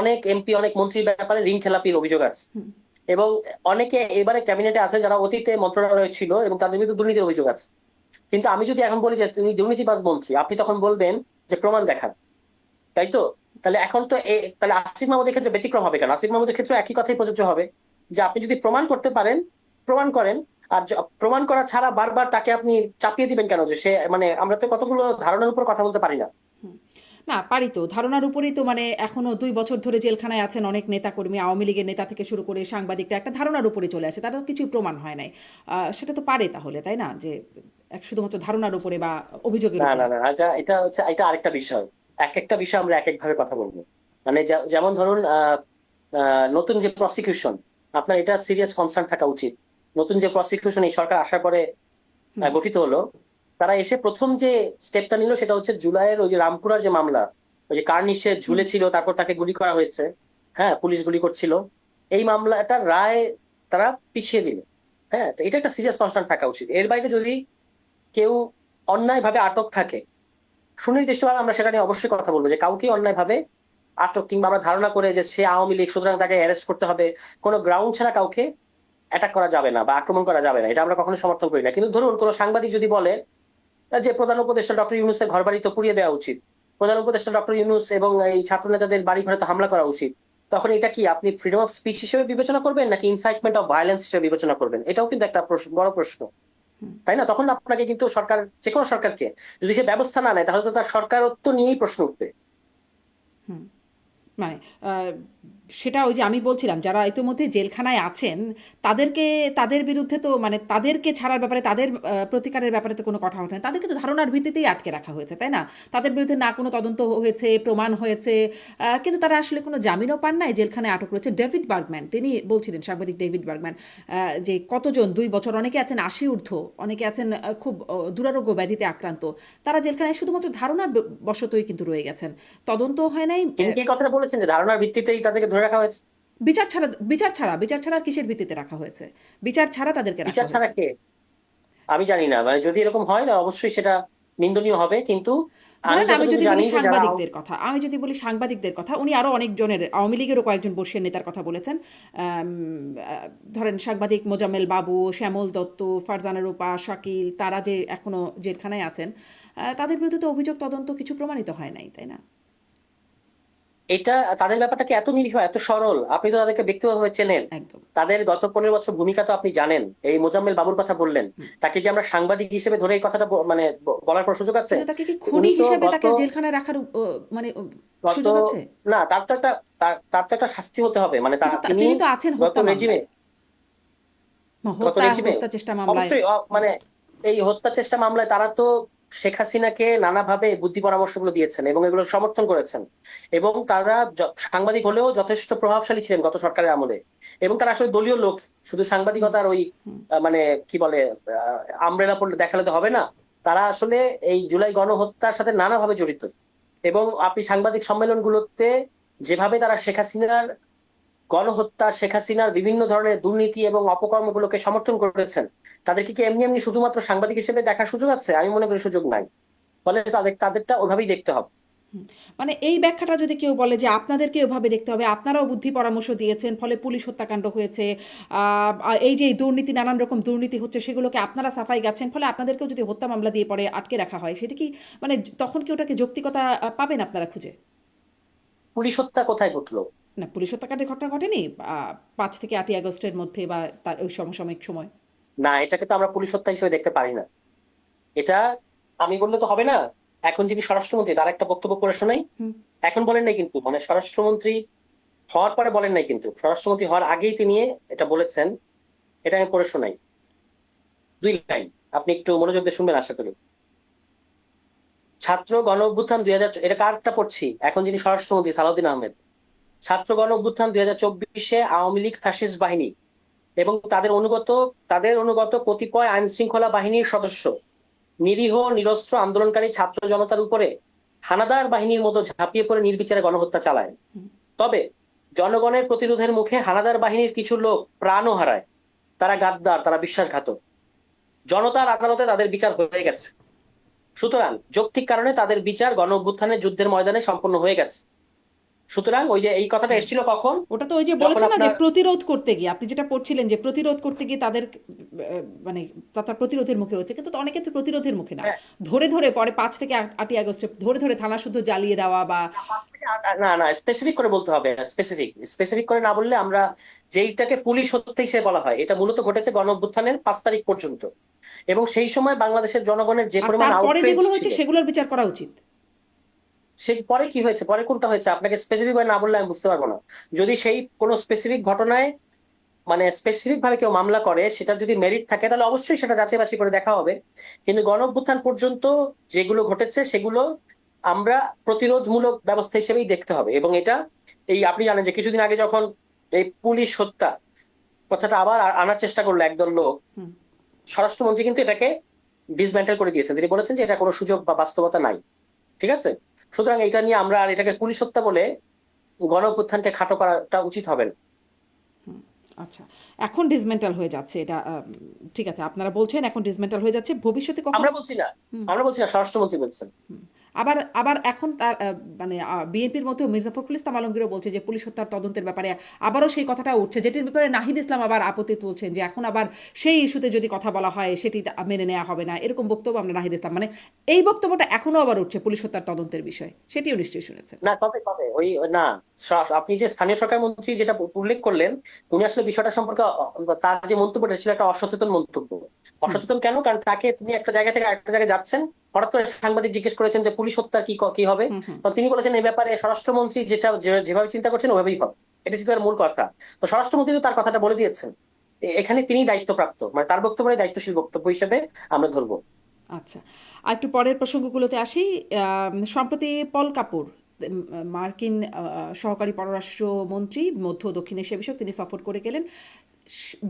অনেক এমপি, অনেক মন্ত্রীর ব্যাপারে ঋণ খেলাপির অভিযোগ আছে। হুম। এবং অনেকে এবারে ক্যাবিনেটে আছে যারা অতীতে মন্ত্রণালয়ে ছিল এবং তাদের বিরুদ্ধে দুর্নীতির অভিযোগ আছে। কিন্তু আমি যদি এখন বলি যে তুমি দুর্নীতিবাজ মন্ত্রী, আপনি তখন বলবেন যে প্রমাণ দেখান, তাই তো? তাহলে এখন তো তাহলে আসিফ মাহমুদের ক্ষেত্রে ব্যতিক্রম হবে কেন? আসিফ মাহমুদের ক্ষেত্রে একই কথাই প্রযোজ্য হবে, যে আপনি যদি প্রমাণ করতে পারেন, প্রমাণ করেন। আর প্রমাণ করা ছাড়া বারবার তাকে আপনি চাপিয়ে দিবেন কেন? যে সে, মানে আমরা তো কতগুলো ধারণার উপর কথা বলতে পারি না। হুম। না, পারি তো। ধারণার উপরেই তো মানে এখনো ২ বছর ধরে জেলখানায় আছেন অনেক নেতাকর্মী, আওয়ামী লীগের নেতা থেকে শুরু করে সাংবাদিকরা একটা ধারণার উপরে চলে আসে। তারা কিছুই প্রমাণ হয় নাই। সেটা তো পারে তাহলে, তাই না? যে শুধুমাত্র ধারণার উপরে বা অভিযোগের না না উপরে। না, এটা হচ্ছে, এটা আরেকটা বিষয়। এক একটা বিষয় আমরা এক এক ভাবে কথা বলবো। মানে যেমন ধরুন নতুন যে প্রসিকিউশন, আপনার এটা সিরিয়াস কনসার্ন থাকা উচিত। নতুন যে প্রসিকিউশন এই সরকার আসার পরে হুম। গঠিত হলো, তারা এসে প্রথম যে স্টেপটা নিল সেটা হচ্ছে জুলাইয়ের ওই যে রামপুরার যে মামলা, ওই যে কার্নিশে হুম। ঝুলেছিল তারপর তাকে গুলি করা হয়েছে, হ্যাঁ পুলিশ গুলি করছিল, এই মামলাটার রায় তারা পিছিয়ে দিল। হ্যাঁ, তো এটা একটা সিরিয়াস কনসার্ন থাকা উচিত। এর বাইরে যদি কেউ অন্যায়ভাবে আটক থাকে, সুনির্দিষ্টভাবে আমরা সেটা নিয়ে অবশ্যই কথা বলবো, যে কাউকে অন্যায়ভাবে আটক কিংবা আমরা ধারণা করে যে সে আওয়ামী লীগ সুতরাং তাকে অ্যারেস্ট করতে হবে, কোনো গ্রাউন্ড ছাড়া কাউকে অ্যাটাক করা যাবে না বা আক্রমণ করা যাবে না, এটা আমরা কখনো সমর্থন করি না। কিন্তু ধরুন কোনো সাংবাদিক যদি বলে যে প্রধান উপদেষ্টা ডক্টর ইউনূসের ঘর বাড়ি তো পুড়িয়ে দেওয়া উচিত, প্রধান উপদেষ্টা ডক্টর ইউনূস এবং এই ছাত্র নেতাদের বাড়ি ঘরে তো হামলা করা উচিত, তখন এটা কি আপনি ফ্রিডম অফ স্পিচ হিসেবে বিবেচনা করবেন নাকি ইনসাইটমেন্ট অফ ভায়োলেন্স হিসেবে বিবেচনা করবেন? এটাও কিন্তু একটা বড় প্রশ্ন, হুম। তাই না? তখন আপনাকে কিন্তু সরকার, যে কোনো সরকারকে যদি সে ব্যবস্থা না নেয় তাহলে তো তার সরকারত্ব নিয়েই প্রশ্ন উঠবে। হুম। মানে আহ, সেটা ওই যে আমি বলছিলাম, যারা ইতিমধ্যে জেলখানায় আছেন তাদেরকে, তাদের বিরুদ্ধে তো মানে তাদেরকে ছাড়ার ব্যাপারে, তাদের প্রতিকারের ব্যাপারে তো কোনো কথা হচ্ছে না। তাদেরকে তো ধারণার ভিত্তিতেই আটকে রাখা হয়েছে, তাই না? তাদের বিরুদ্ধে না কোনো তদন্ত হয়েছে, প্রমাণ হয়েছে, কিন্তু তারা আসলে কোনো জামিনও পান নাই, জেলখানায় আটক রয়েছে। ডেভিড বার্গম্যান তিনি বলছিলেন, সাংবাদিক ডেভিড বার্গম্যান, যে কতজন ২ বছর, অনেকে আছেন ৮০ ঊর্ধ্ব, অনেকে আছেন খুব দুরারোগ্য ব্যাধিতে আক্রান্ত, তারা জেলখানায় শুধুমাত্র ধারণার বশতই কিন্তু রয়ে গেছেন, তদন্ত হয় নাই। তিনি কি এই কথাটা বলেছেন যে ধারণার ভিত্তিতেই তাদেরকে ধরে রাখা হয়েছে? বিচার ছাড়া, বিচার ছাড়া কিসের ভিত্তিতে রাখা হয়েছে? বিচার ছাড়া তাদেরকে রাখা বিচার ছাড়া হয়েছে। কে? আমি জানি না, মানে যদি এরকম হয় তাহলে অবশ্যই সেটা নিন্দনীয় হবে, কিন্তু আমি ধরেন আমি যতটুকু যদি বলি জানি যে যারা সাংবাদিকদের কথা, উনি আরো অনেকজনের, আওয়ামী লীগেরও কয়েকজন বর্ষীয় নেতার কথা বলেছেন। ধরেন সাংবাদিক মোজাম্মেল বাবু, শ্যামল দত্ত, ফারজানা রূপা, শাকিল, তারা যে এখনো জেলখানায় আছেন, তাদের বিরুদ্ধে তো অভিযোগ, তদন্ত কিছু প্রমাণিত হয় নাই, তাই না? এটা, তাদের ব্যাপারটাকে এত নিরীহ, এত সরল, আপনি তো তাদেরকে ব্যক্তিগতভাবে চেনেন, একদম। তাদের গত 15 বছর ভূমিকা তো আপনি জানেন। এই মোজাম্মেল বাবুর কথা বললেন, হুম। তাকে কি আমরা সাংবাদিক হিসেবে ধরে এই কথাটা মানে বলার কোনো সুযোগ আছে? কিন্তু তাকে কি উনি খুনি তো হিসেবে গত তাকে জেলখানায় রাখার মানে গত সুযোগ আছে? না, তার তো একটা, তার তো একটা শাস্তি হতে হবে, মানে কিন্তু তিনি তিনি তো আছেন গত হত্যা রেজিমে, মামলায়, হত্যা চেষ্টা মামলায়। অবশ্যই মানে এই হত্যা চেষ্টা মামলায় তারা তো শেখ হাসিনাকে নানাভাবে বুদ্ধি পরামর্শগুলো দিয়েছেন এবং এগুলো সমর্থন করেছেন। এবং তারা সাংবাদিক হলেও যথেষ্ট প্রভাবশালী ছিলেন গত সরকারের আমলে। এবং তারা আসলে দলীয় লোক, শুধু হুম। সাংবাদিকতার ওই হুম। মানে কি বলে আমব্রেলা পড়লে দেখালে তো হবে না। তারা আসলে এই জুলাই গণহত্যার সাথে নানাভাবে জড়িত। এবং আপনি সাংবাদিক সম্মেলনগুলোতে যেভাবে তারা শেখ হাসিনার গণহত্যা, শেখ হাসিনার বিভিন্ন ধরনের দুর্নীতি এবং অপকর্মগুলোকে সমর্থন করেছেন, তাদেরকে কি এমনি এমনি শুধুমাত্র সাংবাদিক হিসেবে দেখার সুযোগ আছে? আমি মনে করি সুযোগ নাই। ফলে তাদেরটা ওইভাবেই দেখতে হবে। হুম, মানে এই ব্যাখ্যাটা যদি কেউ বলে যে আপনাদেরকে ওভাবে দেখতে হবে, আপনারাও বুদ্ধি পরামর্শ দিয়েছেন, ফলে পুলিশ হত্যাকাণ্ড হয়েছে, এই যে এই দুর্নীতি, নানান রকম দুর্নীতি হচ্ছে, সেগুলোকে আপনারা সাফাই গাচ্ছেন, ফলে আপনাদেরকেও যদি হত্যা মামলা দিয়ে পরে আটকে রাখা হয়, সেটা কি মানে তখন কি ওটাকে যৌক্তিকতা পাবেন আপনারা খুঁজে? পুলিশ হত্যা কোথায় ঘটলো? না, পুলিশ হত্যাকাণ্ডের ঘটনা ঘটেনি 5 থেকে 8ই আগস্টের মধ্যে বা তার ওই সমসাময়িক সময়? না, এটাকে তো আমরা পুলিশ হত্যা হিসেবে দেখতে পারি না। এটা আমি বললে তো হবে না। এখন যিনি স্বরাষ্ট্রমন্ত্রী তার একটা বক্তব্য করে শোনাই। হুম। এখন বলেন নাই কিন্তু, মানে স্বরাষ্ট্রমন্ত্রী হওয়ার পরে বলেন নাই কিন্তু, স্বরাষ্ট্রমন্ত্রী হওয়ার আগেই তিনি এটা বলেছেন। এটা আমি পড়ে শোনাই, 2 লাইন। আপনি একটু মনোযোগ দিয়ে শুনবেন আশা করি। ছাত্র গণ অভ্যুত্থান 2000, এটা কারটা পড়ছি, এখন যিনি স্বরাষ্ট্রমন্ত্রী সালাউদ্দিন আহমেদ। ছাত্র গণ অভ্যুত্থান 2024-এ আওয়ামী লীগ ফ্যাসিস্ট বাহিনী এবং তাদের অনুগত কতিপয় আইন শৃঙ্খলা বাহিনীর সদস্য নিরীহ নিরস্ত্র আন্দোলনকারী ছাত্র জনতার উপরে হানাদার বাহিনীর মতো ঝাঁপিয়ে পড়ে নির্বিচারে গণহত্যা চালায়। তবে জনগণের প্রতিরোধের মুখে হানাদার বাহিনীর কিছু লোক প্রাণও হারায়। তারা গাদ্দার, তারা বিশ্বাসঘাতক। জনতার আদালতে তাদের বিচার হয়ে গেছে। সুতরাং যৌক্তিক কারণে তাদের বিচার গণ অভ্যুত্থানের যুদ্ধের ময়দানে সম্পন্ন হয়ে গেছে। সুতরাং ওই যে এই কথাটা এসেছিল কখন, ওটা তো ওই যে যখন বলেছে না যে আপনার, প্রতিরোধ করতে গিয়ে, আপনি যেটা পড়ছিলেন যে প্রতিরোধ করতে গিয়ে তাদের মানে তার প্রতিরোধের মুখে হয়েছে, কিন্তু তো অনেকে তো প্রতিরোধের মুখে না, হ্যাঁ, ধরে ধরে পরে 5 থেকে 8ই আগস্টে ধরে ধরে থানা শুদ্ধ জ্বালিয়ে দেওয়া বা 5 থেকে 8, না না, স্পেসিফিক করে বলতে হবে। স্পেসিফিক স্পেসিফিক করে না বললে আমরা, যেইটাকে পুলিশ হত্যা হিসেবে বলা হয়, এটা মূলত ঘটেছে গণ অভ্যুত্থানের 5 তারিখ পর্যন্ত। এবং সেই সময় বাংলাদেশের জনগণের যে আর পরিমাণ তারপরে আউটরেজ যেগুলো হয়েছে ছিল। সেগুলোর বিচার করা উচিত। সে পরে কি হয়েছে, পরে কোনটা হয়েছে, আপনাকে স্পেসিফিক ভাবে না বললে আমি বুঝতে পারবো না। যদি সেই কোনো স্পেসিফিক ঘটনায় মানে স্পেসিফিক ভাবে কেউ মামলা করে, সেটার যদি মেরিট থাকে তাহলে অবশ্যই সেটা যাচাই বাছাই করে দেখা হবে। কিন্তু গণ অভ্যুত্থান পর্যন্ত যেগুলো ঘটেছে সেগুলো আমরা প্রতিরোধমূলক ব্যবস্থা হিসেবেই দেখতে হবে। এবং এটা, এই আপনি জানেন যে কিছুদিন আগে যখন এই পুলিশ হত্যা কথাটা আবার আনার চেষ্টা করলো একদল লোক, হুম। স্বরাষ্ট্রমন্ত্রী কিন্তু এটাকে ডিসম্যান্টেল করে দিয়েছেন। তিনি বলেছেন যে এটা কোনো সুযোগ বা বাস্তবতা নাই। ঠিক আছে? সুতরাং এটা নিয়ে আমরা আর এটাকে পুলিশ হত্যা বলে গণ অভ্যুত্থানকে খাটো করাটা উচিত হবে না। হুম, আচ্ছা, এখন ডিসমেন্টাল হয়ে যাচ্ছে এটা, ঠিক আছে, আপনারা বলছেন এখন ডিসমেন্টাল হয়ে যাচ্ছে, ভবিষ্যতে কখনো? আমরা বলছি না, আমরা বলছি না, স্বরাষ্ট্রমন্ত্রী বলছেন। হুম। আবার আবার এখন তার মানে বিএনপির মধ্যেও মির্জা ফখরুল ইসলাম আলমগীরও বলছে যে পুলিশ হত্যার তদন্তের ব্যাপারে আবারও সেই কথাটা উঠছে, যেটির ব্যাপারে নাহিদ ইসলাম আবার আপত্তি তুলছেন যে এখন আবার সেই ইস্যুতে যদি কথা বলা হয় সেটি মেনে নেওয়া হবে না, এরকম বক্তব্য আমরা নাহিদ ইসলাম মানে এই বক্তব্যটা এখনো আবার উঠছে পুলিশ হত্যার তদন্তের বিষয়, সেটিও নিশ্চয়ই শুনেছেন। না, কবে কবে ওই, না, আপনি যে স্থানীয় সরকার মন্ত্রী যেটা উল্লেখ করলেন, উনি আসলে বিষয়টা সম্পর্কে তার যে মন্তব্যটা ছিল একটা অসচেতন মন্তব্য। হুম। অসচেতন কেন? কারণ তাকে, তিনি একটা জায়গা থেকে আরেকটা জায়গায় যাচ্ছেন, হঠাৎ করে সাংবাদিক জিজ্ঞেস করেছেন যে পুলিশ হত্যা কি হবে। হুম। হুম। তো তিনি বলেছেন এই ব্যাপারে স্বরাষ্ট্রমন্ত্রী যেভাবে চিন্তা করছেন ওভাবেই হবে। এটা ছিল তার মূল কথা। তো স্বরাষ্ট্রমন্ত্রী তো তার কথাটা বলে দিয়েছেন। এখানে তিনি দায়িত্বপ্রাপ্ত, মানে তার বক্তব্যে দায়িত্বশীল বক্তব্য হিসেবে আমরা ধরবো। আচ্ছা, আর একটু পরের প্রসঙ্গগুলোতে আসি। সম্প্রতি পল কাপুর, মার্কিন সহকারী পররাষ্ট্রমন্ত্রী মধ্য ও দক্ষিণ এশিয়া বিষয়ক, তিনি সফর করে গেলেন।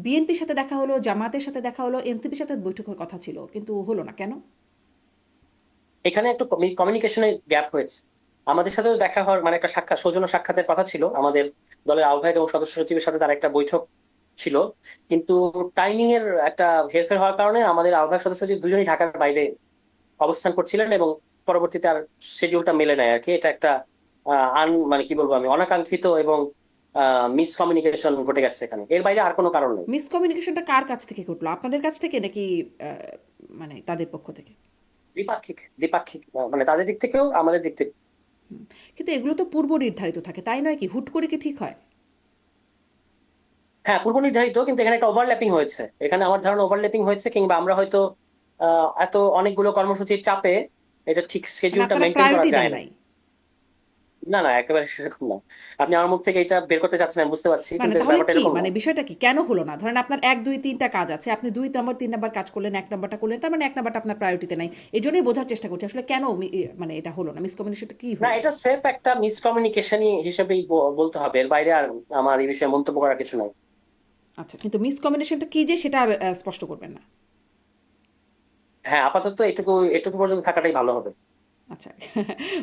বিএনপির সাথে দেখা হলো, জামাতের সাথে দেখা হলো, এনসিপির সাথে বৈঠকের কথা ছিল, কিন্তু হলো না কেন? এখানে একটু কমিউনিকেশনের গ্যাপ হয়েছে। আমাদের সাথে দেখা হওয়ার, মানে একটা সাক্ষাৎ, সৌজন্য সাক্ষাতের কথা ছিল আমাদের দলের আহ্বায়ক এবং সদস্য সচিবের সাথে, তার একটা বৈঠক ছিল। কিন্তু টাইমিং এর একটা হেরফের হওয়ার কারণে আমাদের আহ্বায়ক সদস্য সচিব দুজনেই ঢাকার বাইরে অবস্থান করছিলেন এবং পরবর্তীতে আর শিডিউলটা মেলে নেয় আর কি। এটা একটা মানে কি বলবো আমি, অনাকাঙ্ক্ষিত এবং মিসকমিউনিকেশন ঘটে গেছে এখানে, এর বাইরে আর কোনো কারণ নেই। মিসকমিউনিকেশনটা কার কাছ থেকে ঘটলো, আপনাদের কাছ থেকে নাকি মানে তাদের পক্ষ থেকে? দ্বিপাক্ষিক দ্বিপাক্ষিক, মানে তাদের দিক থেকেও আমাদের দিক থেকে। হুম। কিন্তু এগুলো তো পূর্ব নির্ধারিত থাকে, তাই নয় কি? হুট করে কি ঠিক হয়? হ্যাঁ, পূর্ব নির্ধারিত, কিন্তু এখানে একটা ওভারল্যাপিং হয়েছে। এখানে আমার ধারণা ওভারল্যাপিং হয়েছে, কিংবা আমরা হয়তো এত অনেকগুলো কর্মসূচির চাপে এটা ঠিক মানে স্কেডিউলটা আপনারা মেনটেন করা প্রায়োরিটি দেন যায় না। নাই? না না, একেবারে সেরকম না। আপনি আমার মুখ থেকে এটা বের করতে চাচ্ছেন আমি বুঝতে পারছি, মানে কিন্তু তাহলে ব্যাপারটা কি, এরকম না। মানে বিষয়টা কি, কেন হলো না? ধরেন আপনার 1 2 3টা কাজ আছে, আপনি 2 নম্বর 3 নম্বর কাজ করলেন, 1 নম্বরটা করলেন, তার মানে 1 নম্বরটা আপনার প্রায়োরিটিতে নাই। এই জন্যই বোঝার চেষ্টা করছি আসলে কেন মানে এটা হলো না, মিসকমিউনিকেশনটা কি না, হলো? এটা স্রেফ একটা মিসকমিউনিকেশনই হিসেবেই বলতে হবে, এর বাইরে আর আমার এই বিষয়ে মন্তব্য করার কিছু নাই। আচ্ছা, কিন্তু মিসকমিউনিকেশনটা কি যে সেটা আর স্পষ্ট করবেন না? হ্যাঁ, আপাতত এটুকু এটুকু পর্যন্ত থাকাটাই ভালো হবে। আচ্ছা,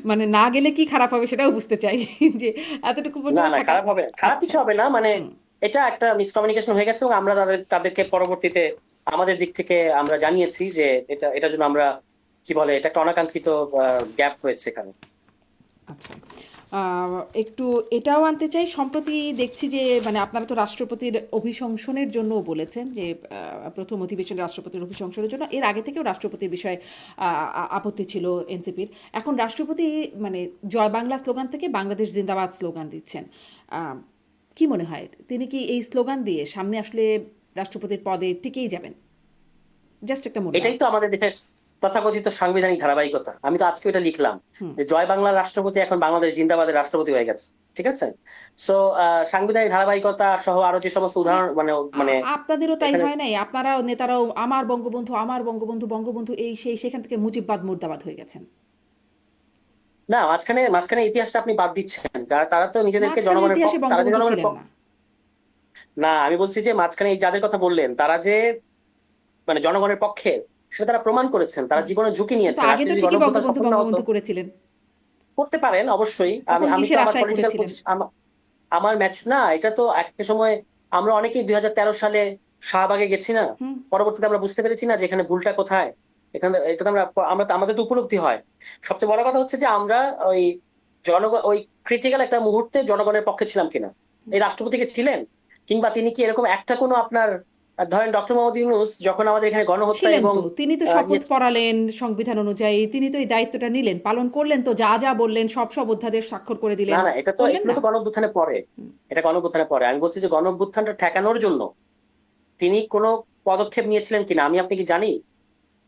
মানে না গেলে কি খারাপ হবে সেটাও বুঝতে চাই যে এতটুকু না পর্যন্ত না, থাকা। খারাপ হবে, খারাপ আচ্ছা। কিছু হবে না, মানে হুম। এটা একটা মিসকমিউনিকেশন হয়ে গেছে এবং আমরা তাদেরকে পরবর্তীতে আমাদের দিক থেকে আমরা জানিয়েছি যে এটার জন্য আমরা কি বলে, এটা একটা অনাকাঙ্ক্ষিত গ্যাপ হয়েছে এখানে। আচ্ছা। একটু এটাও আনতে চাই, সম্প্রতি দেখছি যে মানে আপনারা তো রাষ্ট্রপতির অভিশংসনের জন্যও বলেছেন যে প্রথম অধিবেশনে রাষ্ট্রপতির অভিশংসনের জন্য, এর আগে থেকেও রাষ্ট্রপতির বিষয়ে আপত্তি ছিল এনসিপির। এখন রাষ্ট্রপতি মানে জয় বাংলা স্লোগান থেকে বাংলাদেশ জিন্দাবাদ স্লোগান দিচ্ছেন। আহ, কি মনে হয় তিনি কি এই স্লোগান দিয়ে সামনে আসলে রাষ্ট্রপতির পদে টিকেই যাবেন? জাস্ট একটা এটাই মূল্যায়ন। তো আমাদের দেশের তথাকথিত সাংবিধানিক ধারাবাহিকতা। আমি তো আজকে এটা লিখলাম হুম। যে জয় বাংলার রাষ্ট্রপতি এখন বাংলাদেশ জিন্দাবাদের রাষ্ট্রপতি হয়ে গেছে। ঠিক আছে। সো সাংবিধানিক ধারাবাহিকতা সহ আরো যে সমস্ত মানে উদাহরণ মানে মানে আপনাদেরও তাই এখানে, হয় নাই? আপনারাও নেতারাও আমার বঙ্গবন্ধু, আমার বঙ্গবন্ধু, বঙ্গবন্ধু এই সেই, সেখান থেকে মুজিববাদ মুর্দাবাদ হয়ে গেছেন। না, মাঝখানে মাঝখানে ইতিহাসটা আপনি বাদ দিচ্ছেন। তারা তো নিজেদেরকে মাঝখানের জনগণের ইতিহাসে পক্ষ, তারা যে বঙ্গবন্ধু জনগণের ছিলেন পক্ষ। না। না, আমি বলছি যে মাঝখানে এই যাদের কথা বললেন তারা যে মানে জনগণের পক্ষে, সেটা তারা প্রমাণ করেছেন। তারা জীবনের ঝুঁকি কিন্তু নিয়েছেন। আগে আজকে তো যদি ঠিকই গণঅভ্যুত্থান বঙ্গবন্ধু সফল না হতো, বঙ্গবন্ধু করেছিলেন। করতে পারেন অবশ্যই। আমি তখন আমি তো কিসের আমার আশায় পলিটিক্যাল করেছিলেন? পজিশন, আমার ম্যাচ না এটা তো একটা সময় আমরা অনেকেই 2013 সালে শাহবাগে গেছি না, হুম। পরবর্তীতে আমরা বুঝতে পেরেছি না যে এখানে ভুলটা কোথায়। এখানে এটা তো আমরা আমরা আমাদের তো উপলব্ধি হয়। সবচেয়ে বড় কথা হচ্ছে যে আমরা ওই জনগণ ওই ক্রিটিক্যাল একটা মুহূর্তে জনগণের পক্ষে ছিলাম কিনা। এই রাষ্ট্রপতিকে ছিলেন, কিংবা তিনি কি এরকম একটা কোনো আপনার ধরেন ডক্টর মোহাম্মদ ইউনূস যখন আমাদের এখানে গণহত্যা ছিলেন এবং তো, তিনি তো ইয়ে, শপথ পড়ালেন সংবিধান অনুযায়ী, তিনি তো এই দায়িত্বটা নিলেন, পালন করলেন তো, যা যা বললেন সব সব অধ্যাদেশ স্বাক্ষর করে না দিলেন। না, এটা তো করলেন এগুলো না? তো গণঅভ্যুত্থানের পরে। এটা গণঅভ্যুত্থানের পরে। আমি বলছি যে গণঅভ্যুত্থানটা ঠেকানোর জন্য তিনি কোনো পদক্ষেপ নিয়েছিলেন কিনা আমি আপনি কি জানি?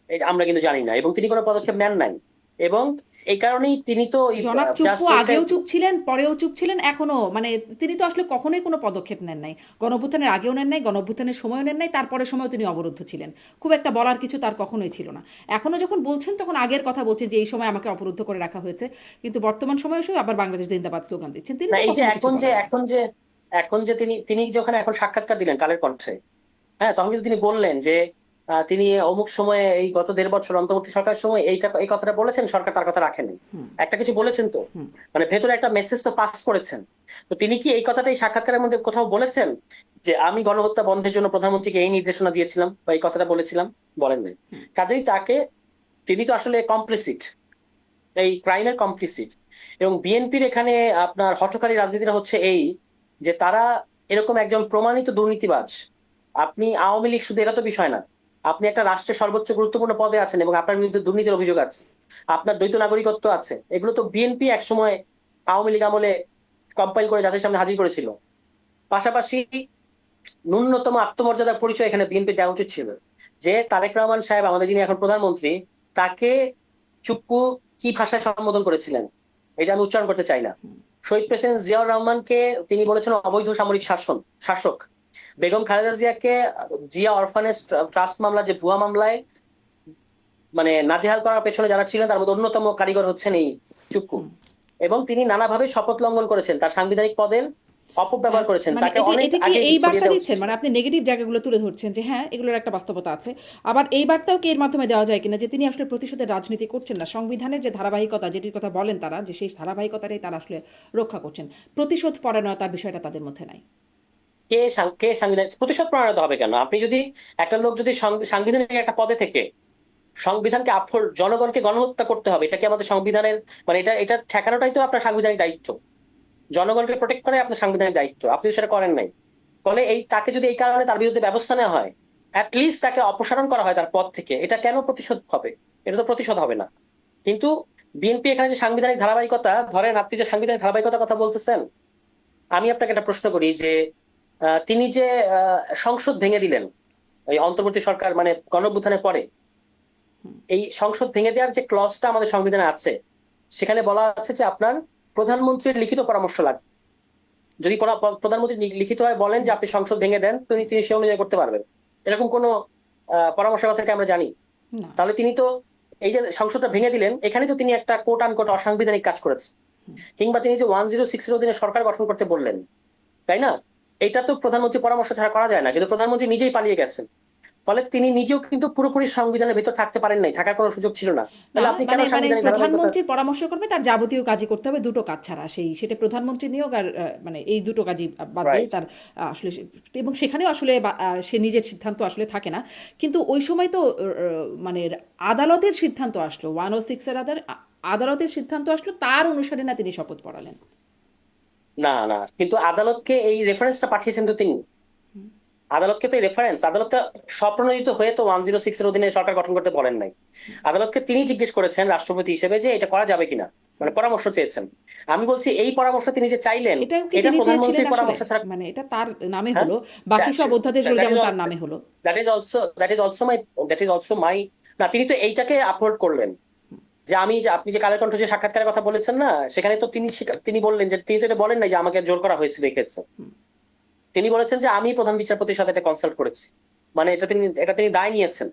এটা আমরা কিন্তু জানি না, এবং তিনি কোনো পদক্ষেপ নেন নাই। এবং এই কারণেই তিনি তো জনাব জাস্ট চুপ্পু হচ্ছে, আগেও চুপ ছিলেন, পরেও চুপ ছিলেন, এখনো মানে তিনি তো আসলে কখনোই কোনো পদক্ষেপ নেন নাই। গণঅভ্যুত্থানের আগেও নেন নাই, গণঅভ্যুত্থানের সময়ও নেন নাই, তারপরের সময়ও তিনি অবরুদ্ধ ছিলেন। খুব একটা বলার কিছু তার কখনোই ছিল না। এখনো যখন বলছেন তখন আগের কথা বলছেন যে এই সময় আমাকে অবরুদ্ধ করে রাখা হয়েছে, কিন্তু বর্তমান সময়ে এসে আবার বাংলাদেশ জিন্দাবাদ স্লোগান দিচ্ছেন। তিনি না তো এই যে কখনো কিছু এখন যে বলেন নাই। এখন যে এখন যে তিনি তিনি যখন এখন সাক্ষাৎকার দিলেন কালের কণ্ঠে, হ্যাঁ, তখন কিন্তু তিনি বললেন যে তিনি অমুক সময়ে এই গত 1.5 বছর অন্তর্বর্তী সরকারের সময় এই কথাটা বলেছেন, সরকার তার কথা রাখেনি। হুম। একটা কিছু বলেছেন তো, হুম। মানে ভেতরে একটা মেসেজ তো পাস করেছেন। তো তিনি কি এই কথাটা এই সাক্ষাৎকারের মধ্যে কোথাও বলেছেন যে আমি গণহত্যা বন্ধের জন্য প্রধানমন্ত্রীকে এই নির্দেশনা দিয়েছিলাম বা এই কথাটা বলেছিলাম? বলেন নাই। কাজেই তাকে, তিনি তো আসলে কমপ্লিসিট, এই ক্রাইমের কমপ্লিসিট। এবং বিএনপির এখানে আপনার হঠকারী রাজনীতিটা হচ্ছে এই যে তারা এরকম একজন প্রমাণিত দুর্নীতিবাজ। আপনি আওয়ামী লীগ শুধু এটা তো বিষয় না, আপনি একটা রাষ্ট্রের সর্বোচ্চ গুরুত্বপূর্ণ পদে আছেন এবং আপনার বিরুদ্ধে দুর্নীতির অভিযোগ আছে, আপনার দ্বৈত নাগরিকত্ব আছে। এগুলো তো বিএনপি একসময় আওয়ামী লীগ আমলে কম্পাইল করে যাদের সামনে হাজির করেছিল। পাশাপাশি ন্যূনতম আত্মমর্যাদার পরিচয় এখানে বিএনপি দেওয়া উচিত ছিল। যে তারেক রহমান সাহেব আমাদের যিনি এখন প্রধানমন্ত্রী, তাকে চুপ্পু কি ভাষায় সম্বোধন করেছিলেন এটা আমি উচ্চারণ করতে চাই না। শহীদ প্রেসিডেন্ট জিয়াউর রহমানকে তিনি বলেছেন অবৈধ সামরিক শাসক। বেগম খালেদা জিয়াকে জিয়া অরফানেজ ট্রাস্ট মামলার যে ভুয়া মামলায় মানে নাজেহাল করার পেছনে যারা ছিলেন তার মধ্যে অন্যতম কারিগর হচ্ছেন এই চুপ্পু। এবং তিনি নানাভাবে শপথ লঙ্ঘন করেছেন, তার সাংবিধানিক পদের অপব্যবহার করেছেন, মানে তাকে এটি অনেক এটি কি আগে এই সরিয়ে বার্তা দেওয়া উচিত দিচ্ছেন, ছিল। মানে আপনি নেগেটিভ জায়গাগুলো তুলে ধরছেন যে হ্যাঁ এগুলোর একটা বাস্তবতা আছে, আবার এই বার্তাও কি এর মাধ্যমে দেওয়া যায় কিনা যে তিনি আসলে প্রতিশোধের রাজনীতি করছেন না, সংবিধানের যে ধারাবাহিকতা যেটির কথা বলেন তারা, যে সেই ধারাবাহিকতাটাই তারা আসলে রক্ষা করছেন, প্রতিশোধ পরায়ণতার বিষয়টা তাদের মধ্যে নাই। কে সাংবিধানিক প্রতিশোধ প্রণয়ত হবে কেন? আপনি যদি একটা লোক যদি সাংবিধানিক একটা পদে থেকে সংবিধানকে জনগণকে গণহত্যা করতে হবে, এটা কি আমাদের সংবিধানের মানে এটা এটা ঠেকানোটাই তো আপনার সাংবিধানিক দায়িত্ব। জনগণকে প্রোটেক্ট করে আপনার সাংবিধানিক দায়িত্ব, আপনি তো সেটা করেন নাই। ফলে এই তাকে যদি এই কারণে তার বিরুদ্ধে ব্যবস্থা নেওয়া হয়, লিস্ট তাকে অপসারণ করা হয় তার পদ থেকে, এটা কেন প্রতিশোধ হবে? এটা তো প্রতিশোধ হবে না। কিন্তু বিএনপি এখানে যে সাংবিধানিক ধারাবাহিকতা, ধরেন আপনি যে সাংবিধানিক ধারাবাহিকতার কথা বলতেছেন, আমি আপনাকে একটা প্রশ্ন করি যে তিনি যে সংসদ ভেঙে দিলেন এই অন্তর্বর্তী সরকার মানে গণঅভ্যুত্থানের পরে, এই সংসদ ভেঙে দেওয়ার যে ক্লজটা আমাদের সংবিধানে আছে, সেখানে বলা আছে যে আপনার প্রধানমন্ত্রীর লিখিত পরামর্শ লাগবে। যদি প্রধানমন্ত্রী লিখিত হয় বলেন যে আপনি সংসদ ভেঙে দেন, তিনি তিনি সে অনুযায়ী করতে পারবেন। এরকম কোনো পরামর্শ থেকে আমরা জানি? না। তাহলে তিনি তো এই যে সংসদটা ভেঙে দিলেন, এখানে তো তিনি একটা কোট আনকোট অসাংবিধানিক কাজ করেছেন। কিংবা তিনি যে 106 এর অধীনে সরকার গঠন করতে বললেন, তাই না? এটা তো প্রধানমন্ত্রী পরামর্শ ছাড়া করা যায় না, কিন্তু প্রধানমন্ত্রী নিজেই পালিয়ে গেছেন। ফলে তিনি নিজেও কিন্তু পুরোপুরি সংবিধানের ভেতর থাকতে পারেন নাই, থাকার কোনো সুযোগ ছিল না। না তাহলে আপনি কেন মানে মানে সাংবিধানিক ধারাবাহিকতা? প্রধানমন্ত্রীর পরামর্শক্রমে তার যাবতীয় কাজই করতে হবে দুটো কাজ ছাড়া, সেটা প্রধানমন্ত্রী নিয়োগ আর মানে এই দুটো কাজই বাদ দিয়ে রাইট। তার আসলে এবং সেখানেও আসলে সে নিজের সিদ্ধান্ত আসলে থাকে না। কিন্তু ওই সময় তো মানে আদালতের সিদ্ধান্ত আসলো, 106-এর আদালতের সিদ্ধান্ত আসলো, তার অনুসারে না তিনি শপথ পড়ালেন। না না, কিন্তু আদালতকে এই রেফারেন্সটা পাঠিয়েছেন তো তিনি। আদালতকে তো রেফারেন্স, আদালতটা স্বপ্রণোদিত হয়ে তো 106 এর অধীনে সরকার গঠন করতে বলেন নাই। আদালতকে তিনি জিজ্ঞেস করেছেন রাষ্ট্রপতি হিসেবে যে এটা করা যাবে কিনা, মানে পরামর্শ চেয়েছেন। আমি বলছি এই পরামর্শ তিনি যে চাইলেন, এটাও কি এটা তিনি চেয়েছিলেন প্রধানমন্ত্রীর আসলে? পরামর্শ ছাড়া। মানে এটা তার নামে হ্যাঁ, হলো, বাকি সব অধ্যাদেশগুলো দ্যাট ইজ যেমন তার নামে হলো। That is also that is also my that is also my না, তিনি তো এইটাকে আপলোড করলেন যে আমি যে আপনি যে কালের কণ্ঠ যে সাক্ষাৎকারের কথা বলেছেন না, সেখানে তো তিনি বললেন যে তিনি তো এটা বলেন নাই যে আমাকে জোর করা হয়েছিল এই ক্ষেত্রে। তিনি বলেছেন যে আমি প্রধান বিচারপতির সাথে এটা কনসাল্ট করেছি, মানে এটা তিনি দায় নিয়েছেন।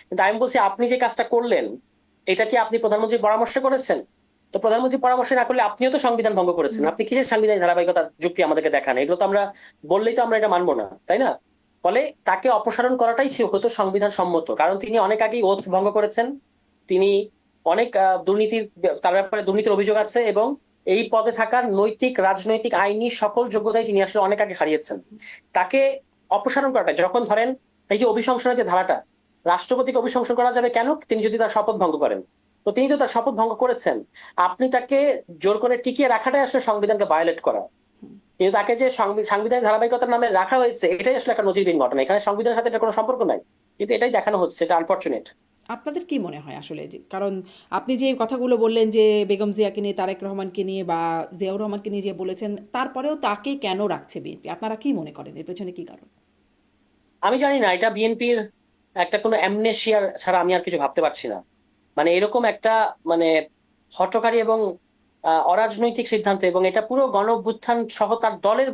কিন্তু আমি বলছি আপনি যে কাজটা করলেন, এটা কি আপনি প্রধানমন্ত্রীর পরামর্শ করেছেন? তো প্রধানমন্ত্রী পরামর্শ না করলে আপনিও তো সংবিধান ভঙ্গ করেছেন। আপনি কিসের সাংবিধানিক ধারাবাহিকতা যুক্তি আমাদেরকে দেখান? এগুলো তো আমরা বললেই তো আমরা এটা মানবো না, তাই না? ফলে তাকে অপসারণ করাটাই ছিল হতো সংবিধান সম্মত, কারণ তিনি অনেক আগেই ওথ ভঙ্গ করেছেন। তিনি অনেক দুর্নীতির, তার ব্যাপারে দুর্নীতির অভিযোগ আছে, এবং এই পদে থাকার নৈতিক, রাজনৈতিক, আইনি সকল যোগ্যতাই তিনি আসলে অনেক আগে হারিয়েছেন। তাকে অপসারণ করাটা, যখন ধরেন এই যে অভিশংসনের যে ধারাটা, রাষ্ট্রপতিকে অভিশংসন করা যাবে কেন? তিনি যদি তার শপথ ভঙ্গ করেন। তো তিনি তো তার শপথ ভঙ্গ করেছেন। আপনি তাকে জোর করে টিকিয়ে রাখাটাই আসলে সংবিধানকে ভায়োলেট করা। কিন্তু তাকে যে সাংবিধানিক ধারাবাহিকতার নামে রাখা হয়েছে, এটাই আসলে একটা নজিরবিহীন ঘটনা। এখানে সংবিধানের সাথে এটা কোনো সম্পর্ক নাই, কিন্তু এটাই দেখানো হচ্ছে, এটা আনফরচুনেট। আপনাদের কি মনে হয় আসলে কারণ আপনি যে কথাগুলো বললেন যে বেগম জিয়াকে নিয়ে, তারেক রহমানকে নিয়ে বা জিয়াউর রহমানকে নিয়ে যে বলেছেন, তারপরেও তাকে কেন রাখছে বিএনপি? আপনারা কি মনে করেন এর পেছনে কি কারণ? আমি জানি না, এটা বিএনপির একটা কোনো অ্যামনেশিয়ার ছাড়া আমি আর কিছু ভাবতে পারছি না। মানে এরকম একটা, মানে হঠকারী এবং অরাজনৈতিক সিদ্ধান্ত, এবং এটা পুরো গণ অভ্যুত্থান সহ তার দলের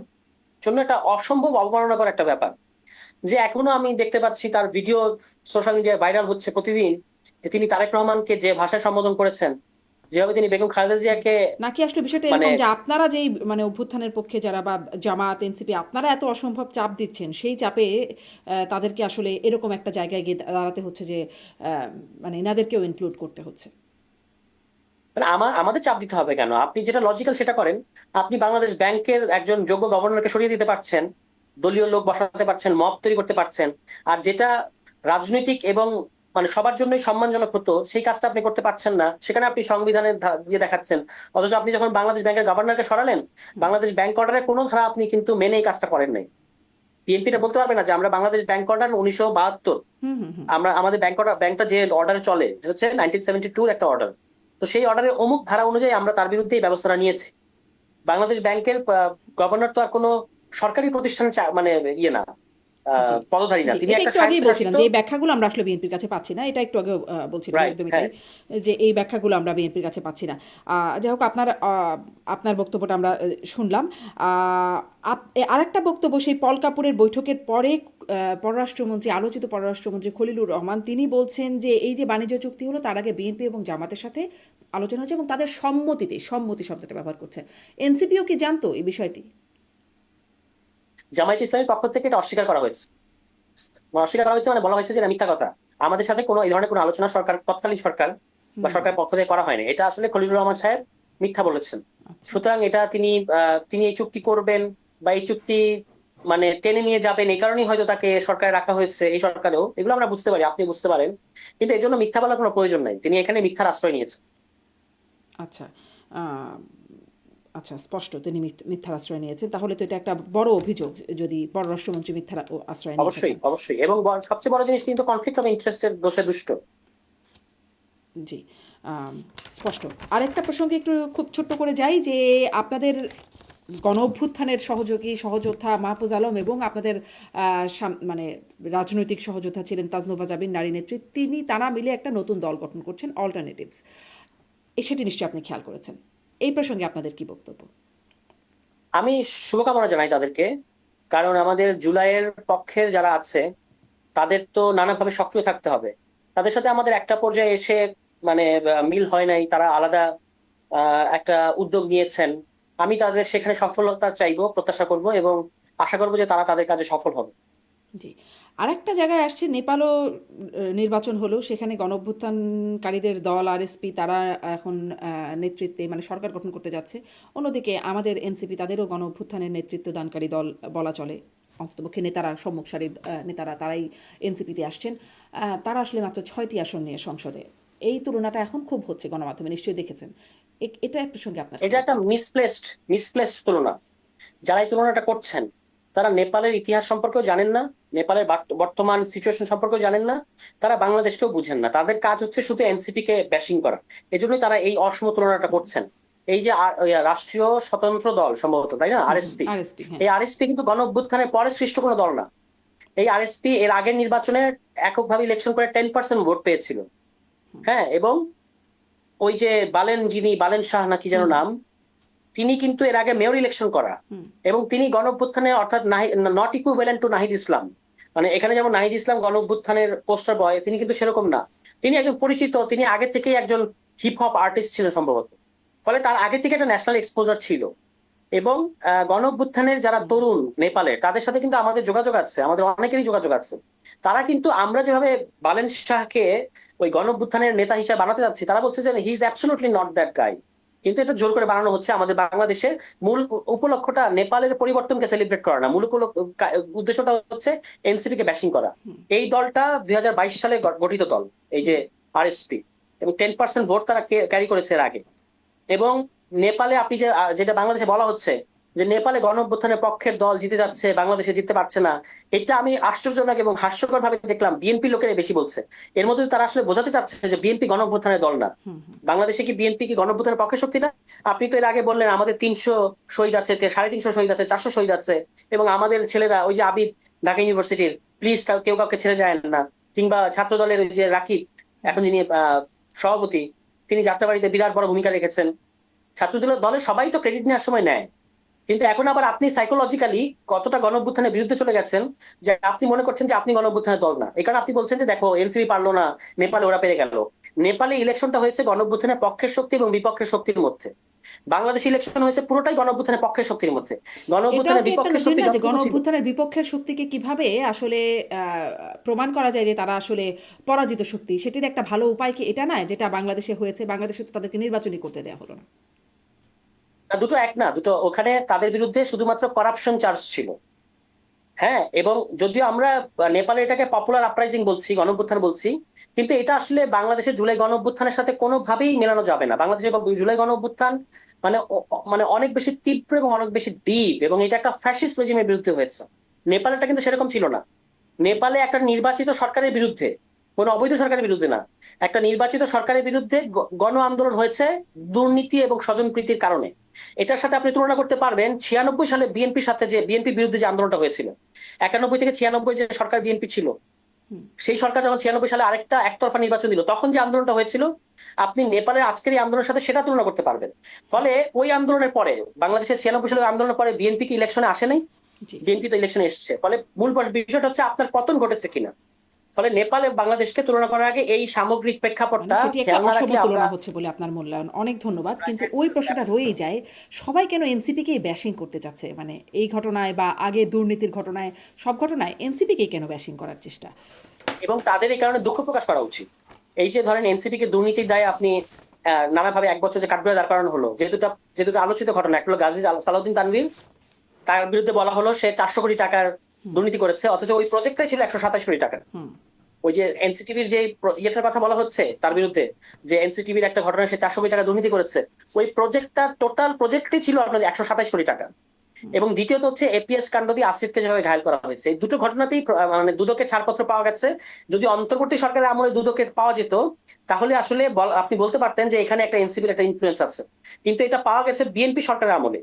জন্য একটা অসম্ভব অবমাননাকর একটা ব্যাপার। যে এখনো আমি দেখতে পাচ্ছি তার ভিডিও সোশ্যাল মিডিয়ায় ভাইরাল হচ্ছে প্রতিদিন, যে তিনি তারেক রহমানকে যে ভাষায় সম্বোধন করেছেন, যেভাবে তিনি বেগম খালেদা জিয়াকে, নাকি আসলে বিষয়টা মানে এরকম যে আপনারা যেই মানে অভ্যুত্থানের পক্ষে যারা বা জামাত এনসিপি আপনারা এত অসম্ভব চাপ দিচ্ছেন, সেই চাপে তাদেরকে আসলে এরকম একটা জায়গায় গিয়ে দাঁড়াতে হচ্ছে যে মানে এনাদেরকেও ইনক্লুড করতে হচ্ছে? মানে আমাদের চাপ দিতে হবে কেন? আপনি যেটা লজিক্যাল সেটা করেন। আপনি বাংলাদেশ ব্যাংকের একজন যোগ্য গভর্নরকে সরিয়ে দিতে পারছেন, দলীয় লোক বসাতে পারছেন, মব তৈরি করতে পারছেন। আর যেটা রাজনৈতিক এবং মানে সবার জন্যই সম্মানজনক হতো, সেই কাজটা আপনি করতে পারছেন না, সেখানে আপনি সংবিধানের দিয়ে দেখাচ্ছেন। অথচ আপনি যখন বাংলাদেশ ব্যাংকের গভর্নরকে সরালেন, বাংলাদেশ ব্যাংক অর্ডারের কোনো ধারা আপনি কিন্তু মেনে এই কাজটা করেন নাই। বিএনপিটা বলতে পারবে না যে আমরা বাংলাদেশ ব্যাংক অর্ডার 1972, হুম হুম হুম। আমরা আমাদের ব্যাংকটা যে অর্ডারে চলে, এটা হচ্ছে 1972 একটা অর্ডার। তো সেই অর্ডারের অমুক ধারা অনুযায়ী আমরা তার বিরুদ্ধে এই ব্যবস্থাটা নিয়েছি। বাংলাদেশ ব্যাংকের গভর্নর তো আর কোনো সরকারি প্রতিষ্ঠান মানে ইয়ে না, জি পদধারী না, জি, তিনি এটা একটা একটু আগেই বলছিলাম স্বায়ত্তশাসিত। যে এই ব্যাখ্যাগুলো আমরা আসলে বিএনপির কাছে পাচ্ছি না, এটা একটু আগে বলছিলাম রাইট, একদমই হ্যাঁ। তাই, যে এই ব্যাখ্যাগুলো আমরা বিএনপির কাছে পাচ্ছি না। যাই হোক, আপনার বক্তব্যটা আমরা শুনলাম। আরেকটা বক্তব্য, সেই পল কাপুরের বৈঠকের পরে পররাষ্ট্রমন্ত্রী, আলোচিত পররাষ্ট্রমন্ত্রী খলিলুর রহমান, তিনি বলছেন যে এই যে বাণিজ্য চুক্তি হলো, তার আগে বিএনপি এবং জামাতের সাথে আলোচনা হচ্ছে এবং তাদের সম্মতিতে, সম্মতি শব্দটা ব্যবহার করছে। এনসিপিও কি জানতো এই বিষয়টি? জামায়াত ইসলামীর পক্ষ থেকে এটা অস্বীকার করা হয়েছে। অস্বীকার করা হয়েছে মানে বলা হয়েছে যে এটা মিথ্যা কথা। আমাদের সাথে কোনো এই ধরনের কোনো আলোচনা তৎকালীন সরকার বা হুম। সরকারের পক্ষ থেকে করা হয়নি। এটা আসলে খলিলুর রহমান সাহেব মিথ্যা বলেছেন। আচ্ছা সুতরাং এটা তিনি এই চুক্তি করবেন বা এই চুক্তি মানে টেনে নিয়ে যাবেন, এই কারণেই হয়তো তাকে সরকারে রাখা হয়েছে, এই সরকারেও, এগুলো আমরা বুঝতে পারি, আপনি বুঝতে পারেন। কিন্তু এর জন্য মিথ্যা বলার কোনো প্রয়োজন নাই, তিনি এখানে মিথ্যার আশ্রয় নিয়েছেন। আচ্ছা। আহ, আচ্ছা, স্পষ্ট তিনি মিথ্যার আশ্রয় নিয়েছেন, তাহলে তো এটা একটা বড় অভিযোগ যদি পররাষ্ট্রমন্ত্রী মিথ্যার আশ্রয় নিয়ে অবশ্যই থাকেন। অবশ্যই, এবং সবচেয়ে বড় জিনিস কিন্তু কনফ্লিক্ট অফ ইন্টারেস্টের দোষে দুষ্ট। জি, স্পষ্ট। আরেকটা প্রসঙ্গে একটু খুব ছোট্ট করে যাই, যে আপনাদের গণ অভ্যুত্থানের সহযোগী সহযোদ্ধা মাহফুজ আলম এবং আপনাদের মানে রাজনৈতিক সহযোদ্ধা ছিলেন তাজনোভা জাবিন, নারী নেত্রী, তারা মিলে একটা নতুন দল গঠন করছেন, অল্টারনেটিভস। সেটি নিশ্চয়ই আপনি খেয়াল করেছেন। এই প্রসঙ্গে আপনাদের কি বক্তব্য? আমি শুভকামনা জানাই তাদেরকে, কারণ আমাদের জুলাইয়ের পক্ষের যারা আছে তাদের তো নানাভাবে সক্রিয় থাকতে হবে। তাদের সাথে আমাদের একটা পর্যায়ে এসে মানে মিল হয় নাই, তারা আলাদা একটা উদ্যোগ নিয়েছেন। আমি তাদের সেখানে সফলতা চাইবো, প্রত্যাশা করব, এবং আশা করবো যে তারা তাদের কাজে সফল হবে। জি। আরেকটা জায়গায় আসছে, নেপালও নির্বাচন হলো, সেখানে গণঅভ্যুত্থানকারীদের দল আরএসপি তারা এখন নেতৃত্বে মানে সরকার গঠন করতে যাচ্ছে। অন্যদিকে আমাদের এনসিপি তাদেরও গণঅভ্যুত্থানের নেতৃত্ব দানকারী দল বলা চলে, অন্ততপক্ষে নেতারা, সম্মুখ সারির নেতারা তারাই এনসিপিতে আসছেন। তারা আসলে মাত্র 6টি আসন নিয়ে সংসদে। এই তুলনাটা এখন খুব হচ্ছে গণমাধ্যমে, নিশ্চয়ই দেখেছেন। এটা প্রসঙ্গে আপনার কি এটা একটা বক্তব্য? মিসপ্লেসড তুলনা। যারা এই তুলনাটা করছেন তারা নেপালের ইতিহাস সম্পর্কেও জানেন না, নেপালের বর্তমান সিচুয়েশন সম্পর্কেও জানেন না, তারা বাংলাদেশকেও বুঝেন না। তাদের কাজ হচ্ছে শুধু এনসিপি কে ব্যাশিং করা। এজন্যই তারা এই অসম তুলনাটা করছেন। এই যে ওই রাষ্ট্রীয় স্বতন্ত্র দল সম্ভবত, তাই না, হুম, হুম, আরএসপি, আরএসপি, হ্যাঁ। এই আরএসপি কিন্তু গণ অভ্যুত্থানের পরে সৃষ্ট কোনো দল না। এই আরএসপি এর আগের নির্বাচনে এককভাবে ইলেকশন করে 10% ভোট পেয়েছিল। হ্যাঁ, এবং ওই যে বালেন শাহ নাকি যেন হুম, হুম, নাম, তিনি কিন্তু এর আগে মেয়র ইলেকশন করা, হুম, এবং তিনি গণ অভ্যুত্থানে অর্থাৎ not equivalent to Nahid Islam. মানে এখানে যেমন নাহিদ ইসলাম গণ অভ্যুত্থানের পোস্টার বয়, তিনি কিন্তু সেরকম না। তিনি একজন পরিচিত, তিনি আগে থেকেই একজন হিপ হপ আর্টিস্ট ছিলেন সম্ভবত। ফলে তার আগে থেকে একটা ন্যাশনাল এক্সপোজার ছিল। এবং গণ অভ্যুত্থানের যারা হুম, তরুণ নেপালের, তাদের সাথে কিন্তু আমাদের যোগাযোগ আছে, আমাদের অনেকেরই যোগাযোগ আছে। তারা কিন্তু আমরা যেভাবে বালেন শাহকে ওই গণ অভ্যুত্থানের নেতা হিসেবে বানাতে যাচ্ছি, তারা বলছে যে he is absolutely not that guy. কিন্তু এটা জোর করে বানানো হচ্ছে। আমাদের বাংলাদেশের মূল উপলক্ষটা নেপালের পরিবর্তনকে সেলিব্রেট করা না, মূল উদ্দেশ্যটা হচ্ছে এনসিপি কে ব্যাশিং করা। হুম। এই দলটা 2022 সালে গঠিত দল, এই যে আরএসপি, এবং 10% ভোট তারা ক্যারি করেছে এর আগে। এবং নেপালে আপনি যেটা বাংলাদেশে বলা হচ্ছে যে নেপালে গণ অভ্যুত্থানের পক্ষের দল জিতে যাচ্ছে, বাংলাদেশে জিততে পারছে না, এটা আমি আশ্চর্যজনক এবং হাস্যকর ভাবে দেখলাম বিএনপি লোকেরা বেশি বলছে। এর মধ্যে তারা আসলে বোঝাতে চাচ্ছে যে বিএনপি গণ অভ্যুত্থানের দল না। হুম, হুম, বাংলাদেশে কি বিএনপি কি গণ অভ্যুত্থানের পক্ষে শক্তি না? আপনি তো এর আগে বললেন আমাদের 300 শহীদ আছে, 350 শহীদ আছে, 400 শহীদ আছে, এবং আমাদের ছেলেরা ওই যে আবিদ, ঢাকা ইউনিভার্সিটির, প্লিজ কেউ কাউকে ছেড়ে যায় না। কিংবা ছাত্র দলের ওই যে রাকিব, হুম। এখন যিনি সভাপতি, তিনি যাত্রাবাড়িতে বিরাট বড় ভূমিকা রেখেছেন। ছাত্র দলের সবাই তো ক্রেডিট নেওয়ার সময় নেয়। কিন্তু এখন আবার আপনি সাইকোলজিক্যালি কতটা গণঅভ্যুত্থানের বিরুদ্ধে চলে গেছেন যে আপনি মনে করছেন যে আপনি গণঅভ্যুত্থানের দল না। এই কারণে আপনি বলছেন যে দেখো এনসিপি পারলো না, নেপালে ওরা পেরে গেল। নেপালে ইলেকশনটা হয়েছে গণঅভ্যুত্থানের পক্ষের শক্তি এবং বিপক্ষের শক্তির মধ্যে। বাংলাদেশ ইলেকশন হয়েছে পুরোটাই গণঅভ্যুত্থানের পক্ষের শক্তির মধ্যে। এটাও গণঅভ্যুত্থানের কি একটা বিপক্ষের নজির শক্তি না যে গণ যতটুকু ছিল, অভ্যুত্থানের বিপক্ষের শক্তিকে কিভাবে আসলে প্রমাণ করা যায় যে তারা আসলে পরাজিত শক্তি, সেটির একটা ভালো উপায় কি এটা নয় যেটা বাংলাদেশে হয়েছে? বাংলাদেশে তো তাদেরকে নির্বাচনই করতে দেওয়া হলো না। দুটো এক না, দুটো। ওখানে তাদের বিরুদ্ধে শুধুমাত্র করাপশন চার্জ ছিল। হ্যাঁ, এবং যদিও আমরা নেপালে এটাকে পপুলার আপরাইজিং বলছি, গণঅভ্যুত্থান বলছি, কিন্তু এটা আসলে বাংলাদেশের জুলাই গণঅভ্যুত্থানের সাথে কোনোভাবেই মেলানো যাবে না। বাংলাদেশের জুলাই গণঅভ্যুত্থান মানে মানে অনেক বেশি তীব্র এবং অনেক বেশি ডিপ, এবং এটা একটা ফ্যাসিস্ট রেজিমের বিরুদ্ধে হয়েছে। নেপালটা কিন্তু সেরকম ছিল না। নেপালে একটা নির্বাচিত সরকারের বিরুদ্ধে, কোনো অবৈধ সরকারের বিরুদ্ধে না, একটা নির্বাচিত সরকারের বিরুদ্ধে গণ আন্দোলন হয়েছে দুর্নীতি এবং স্বজনপ্রীতির কারণে। এটার সাথে আপনি তুলনা করতে পারবেন 96 সালে বিএনপির সাথে, যে বিএনপির বিরুদ্ধে যে আন্দোলনটা হয়েছিল, 91 থেকে 96 যে সরকার বিএনপি ছিল, হুম। সেই সরকার যখন 96 সালে আরেকটা একতরফা নির্বাচন দিল, তখন যে আন্দোলনটা হয়েছিল, আপনি নেপালের আজকের এই আন্দোলনের সাথে সেটা তুলনা করতে পারবেন। ফলে ওই আন্দোলনের পরে, বাংলাদেশের 96 সালের আন্দোলনের পরে বিএনপি কি ইলেকশনে আসে নাই? জি। বিএনপি তো ইলেকশনে এসেছে। ফলে মূল বিষয়টা হচ্ছে আপনার পতন ঘটেছে কিনা। ফলে নেপালে বাংলাদেশকে তুলনা করার আগে এই সামগ্রিক মানে প্রেক্ষাপটটা সেটি একটা খেয়াল না অসম রাখলে আমরা। তুলনা হচ্ছে বলে আপনার মূল্যায়ন। অনেক ধন্যবাদ। কিন্তু ওই প্রশ্নটা রয়েই যায়, সবাই কেন এনসিপিকেই ব্যাশিং করতে চাচ্ছে? মানে এই ঘটনায় বা আগে দুর্নীতির ঘটনায়, সব ঘটনায় এনসিপিকেই কেন ব্যাশিং করার চেষ্টা? এবং তাদের এই কারণে দুঃখ প্রকাশ করা উচিত। এই যে ধরেন এনসিপি কে দুর্নীতির দায়ে আপনি নানাভাবে 1 বছর যে কাঠগড়ায় দাঁড় করানো হলো, যে দুটো আলোচিত ঘটনা, একটা হলো গাজী সালাউদ্দিন তানভীর, তার বিরুদ্ধে বলা হলো সে 400 কোটি টাকার হুম, দুর্নীতি করেছে, অথচ ওই প্রজেক্টটাই ছিল 127 কোটি টাকা। হুম, ওই যে এনসিটিভির যে ইয়েটার কথা বলা হচ্ছে তার বিরুদ্ধে, যে এনসিটিভির একটা ঘটনা সে 400 কোটি টাকা দুর্নীতি করেছে, ওই প্রজেক্টটা, টোটাল প্রজেক্টই ছিল আপনাদের 127 কোটি টাকা। হুম। এবং দ্বিতীয়ত হচ্ছে এপিএস কাণ্ড দিয়ে আসিফকে যেভাবে ঘায়ল করা হয়েছে, এই দুটো ঘটনাতেই মানে দুদকের ছাড়পত্র পাওয়া গেছে। যদি অন্তর্বর্তী সরকারের আমলে দুদকের পাওয়া যেত, তাহলে আসলে আপনি বলতে পারতেন যে এখানে একটা এনসিপির একটা ইনফ্লুয়েন্স আছে। কিন্তু এটা পাওয়া গেছে বিএনপি সরকারের আমলে।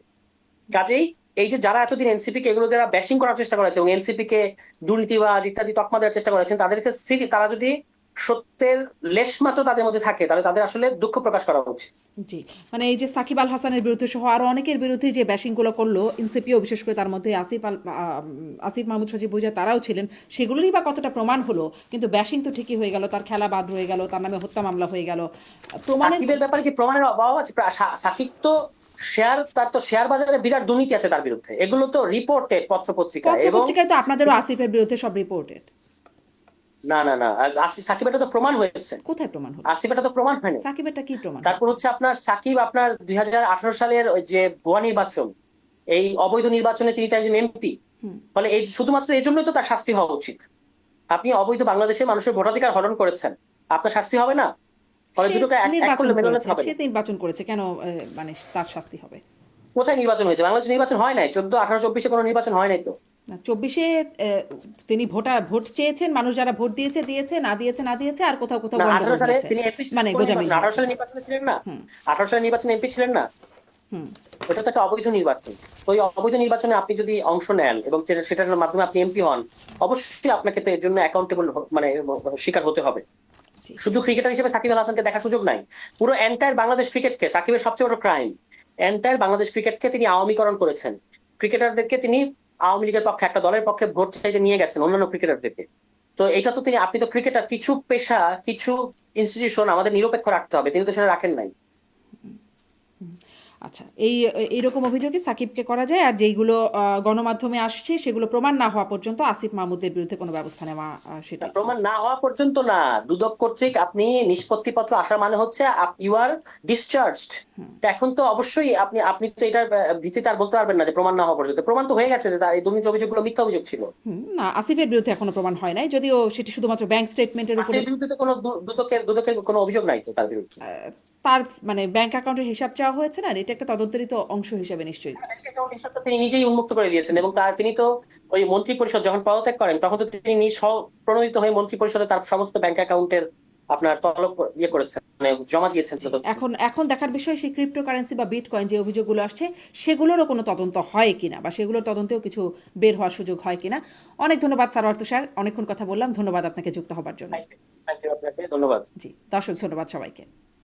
কাজেই এই যে যারা এতদিন এনসিপি কে এগুলো যারা ব্যাশিং করার চেষ্টা করেছে এবং এনসিপি কে দুর্নীতিবাজ ইত্যাদি তকমা দেওয়ার চেষ্টা করেছেন, তাদেরকে তারা যদি সত্যের লেশ মাত্র তাদের মধ্যে থাকে, তাহলে তাদের আসলে দুঃখ প্রকাশ করা উচিত। জি। মানে এই যে সাকিব আল হাসানের বিরুদ্ধে সহ আরো অনেকের বিরুদ্ধে যে ব্যাশিংগুলো করলো এনসিপিও, বিশেষ করে তার মধ্যে আসিফ মাহমুদ সজীব ভুইয়া তারাও ছিলেন, সেগুলোরই বা কতটা প্রমাণ হলো? কিন্তু ব্যাশিং তো ঠিকই হয়ে গেল, তার খেলা বাদ রয়ে গেল, তার নামে হত্যা মামলা হয়ে গেল। প্রমাণের সাকিবের ব্যাপারে কি প্রমাণের অভাব আছে? সাকিব তো তার তো শেয়ার বাজারে বিরাট দুর্নীতি আছে তার বিরুদ্ধে, এগুলো তো রিপোর্টেড পত্র পত্রিকায়। এবং পত্রপত্রিকায় তো আপনাদেরও আসিফের বিরুদ্ধে সব রিপোর্টেড। না না না, সাকিব এটা তো প্রমাণ হয়েছে। কোথায় প্রমাণ হলো? আসিফ এটা তো প্রমাণ হয়নি। সাকিবেরটা কি প্রমাণ তারপর হয়েছে? হচ্ছে আপনার সাকিব আপনার 2018 সালের ওই যে ভুয়া নির্বাচন, এই অবৈধ নির্বাচনে তিনি তো একজন এমপি। হুম। ফলে এই শুধুমাত্র এই জন্যই তো তার শাস্তি হওয়া উচিত। আপনি অবৈধ বাংলাদেশের মানুষের ভোটাধিকার হরণ করেছেন, আপনার শাস্তি হবে না? ফলে সে দুটোকে এক এক নির্বাচন করলে মেলানো করেছে, হবে সে না। তো নির্বাচন করেছে, কেন মানে তার শাস্তি হবে? কোথায় নির্বাচন হয়েছে? বাংলাদেশে নির্বাচন হয় নাই, 14, 18, 24-এ কোনো নির্বাচন হয় নাই তো। না, 24-এ তিনি ভোট চেয়েছেন, মানুষ যারা ভোট দিয়েছে দিয়েছে, না দিয়েছে না দিয়েছে, আর কোথাও কোথাও না, 18 গন্ডগোল সালে হয়েছে, তিনি এমপি ছিলেন মানে কোন গোজামিল নির্বাচন? 18 হয়েছে। সালে নির্বাচনে ছিলেন না? হুম। 18 সালে নির্বাচনে এমপি ছিলেন না? হুম। ওটা তো একটা অবৈধ নির্বাচন। তো ওই অবৈধ নির্বাচনে আপনি যদি অংশ নেন এবং সেটার মাধ্যমে আপনি এমপি হন, অবশ্যই আপনাকে তো এর জন্য অ্যাকাউন্টেবল মানে শিকার হতে হবে। জি। শুধু ক্রিকেটার হিসেবে সাকিব আল হাসানকে দেখার সুযোগ নাই। পুরো এন্টায়ার বাংলাদেশ ক্রিকেটকে, সাকিবের সবচেয়ে বড় ক্রাইম, এন্টায়ার বাংলাদেশ ক্রিকেটকে তিনি আওয়ামীকরণ করেছেন। ক্রিকেটারদেরকে তিনি আওয়ামী লীগের পক্ষে, একটা দলের পক্ষে ভোট চাইতে নিয়ে গেছেন অন্যান্য ক্রিকেটারদেরকে। তো এটা তো আপনি তো ক্রিকেটার, কিছু পেশা, কিছু ইনস্টিটিউশন আমাদের নিরপেক্ষ রাখতে হবে, তিনি তো সেটা রাখেন নাই। আচ্ছা, এইরকম অভিযোগে সাকিবকে করা যায়, আর যেইগুলো গণমাধ্যমে আসছে সেগুলো প্রমাণ না হওয়া পর্যন্ত আসিফ মাহমুদের বিরুদ্ধে কোনো ব্যবস্থা নেওয়া, তা সেটাই। প্রমাণ না হওয়া পর্যন্ত না, দুদক কর্তৃক আপনি নিষ্পত্তিপত্র আসার মানে হচ্ছে ইউ আর ডিসচার্জড। এখন তো অবশ্যই আপনি আপনি তো এটার ভিত্তিতে আর বলতে পারবেন না যে প্রমাণ না হওয়া পর্যন্ত। প্রমাণ তো হয়ে গেছে যে তার এই দুর্নীতি অভিযোগগুলো মিথ্যা অভিযোগ ছিল। না, আসিফের বিরুদ্ধে এখনো প্রমাণ হয় নাই, যদিও সেটি শুধুমাত্র ব্যাংক স্টেটমেন্টের উপরে। আসিফের বিরুদ্ধে তো কোনো দুদকের কোনো অভিযোগ নাই তো তার বিরুদ্ধে। তার মানে ব্যাংক অ্যাকাউন্টের হিসাব চাওয়া হয়েছে না, এটা একটা তদন্তেরই তো অংশ হিসাবে নিশ্চয়ই। ব্যাংক অ্যাকাউন্ট হিসাবটা তিনি নিজেই উন্মুক্ত করে দিয়েছেন, এবং তিনি তো ওই মন্ত্রী পরিষদ যখন পদত্যাগ করেন তখন তো তিনি প্রণোদিত হয়ে মন্ত্রী পরিষদে তার সমস্ত ব্যাংক অ্যাকাউন্টের আপনার তলব করেছেন, মানে জমা দিয়েছেন জি, তদন্ত। এখন এখন দেখার বিষয় সেই ক্রিপ্টোকারেন্সি বা বিটকয়েন যে অভিযোগগুলো আসছে সেগুলোরও কোনো তদন্ত হয় কিনা, বা সেগুলোর তদন্তেও কিছু বের হওয়ার সুযোগ হয় কিনা। অনেক ধন্যবাদ সারোয়ার তুষার, অনেকক্ষণ কথা বললাম, ধন্যবাদ আপনাকে যুক্ত হবার জন্য। থ্যাংক ইউ আপনাকে, ধন্যবাদ। জি, দর্শক ধন্যবাদ সবাইকে।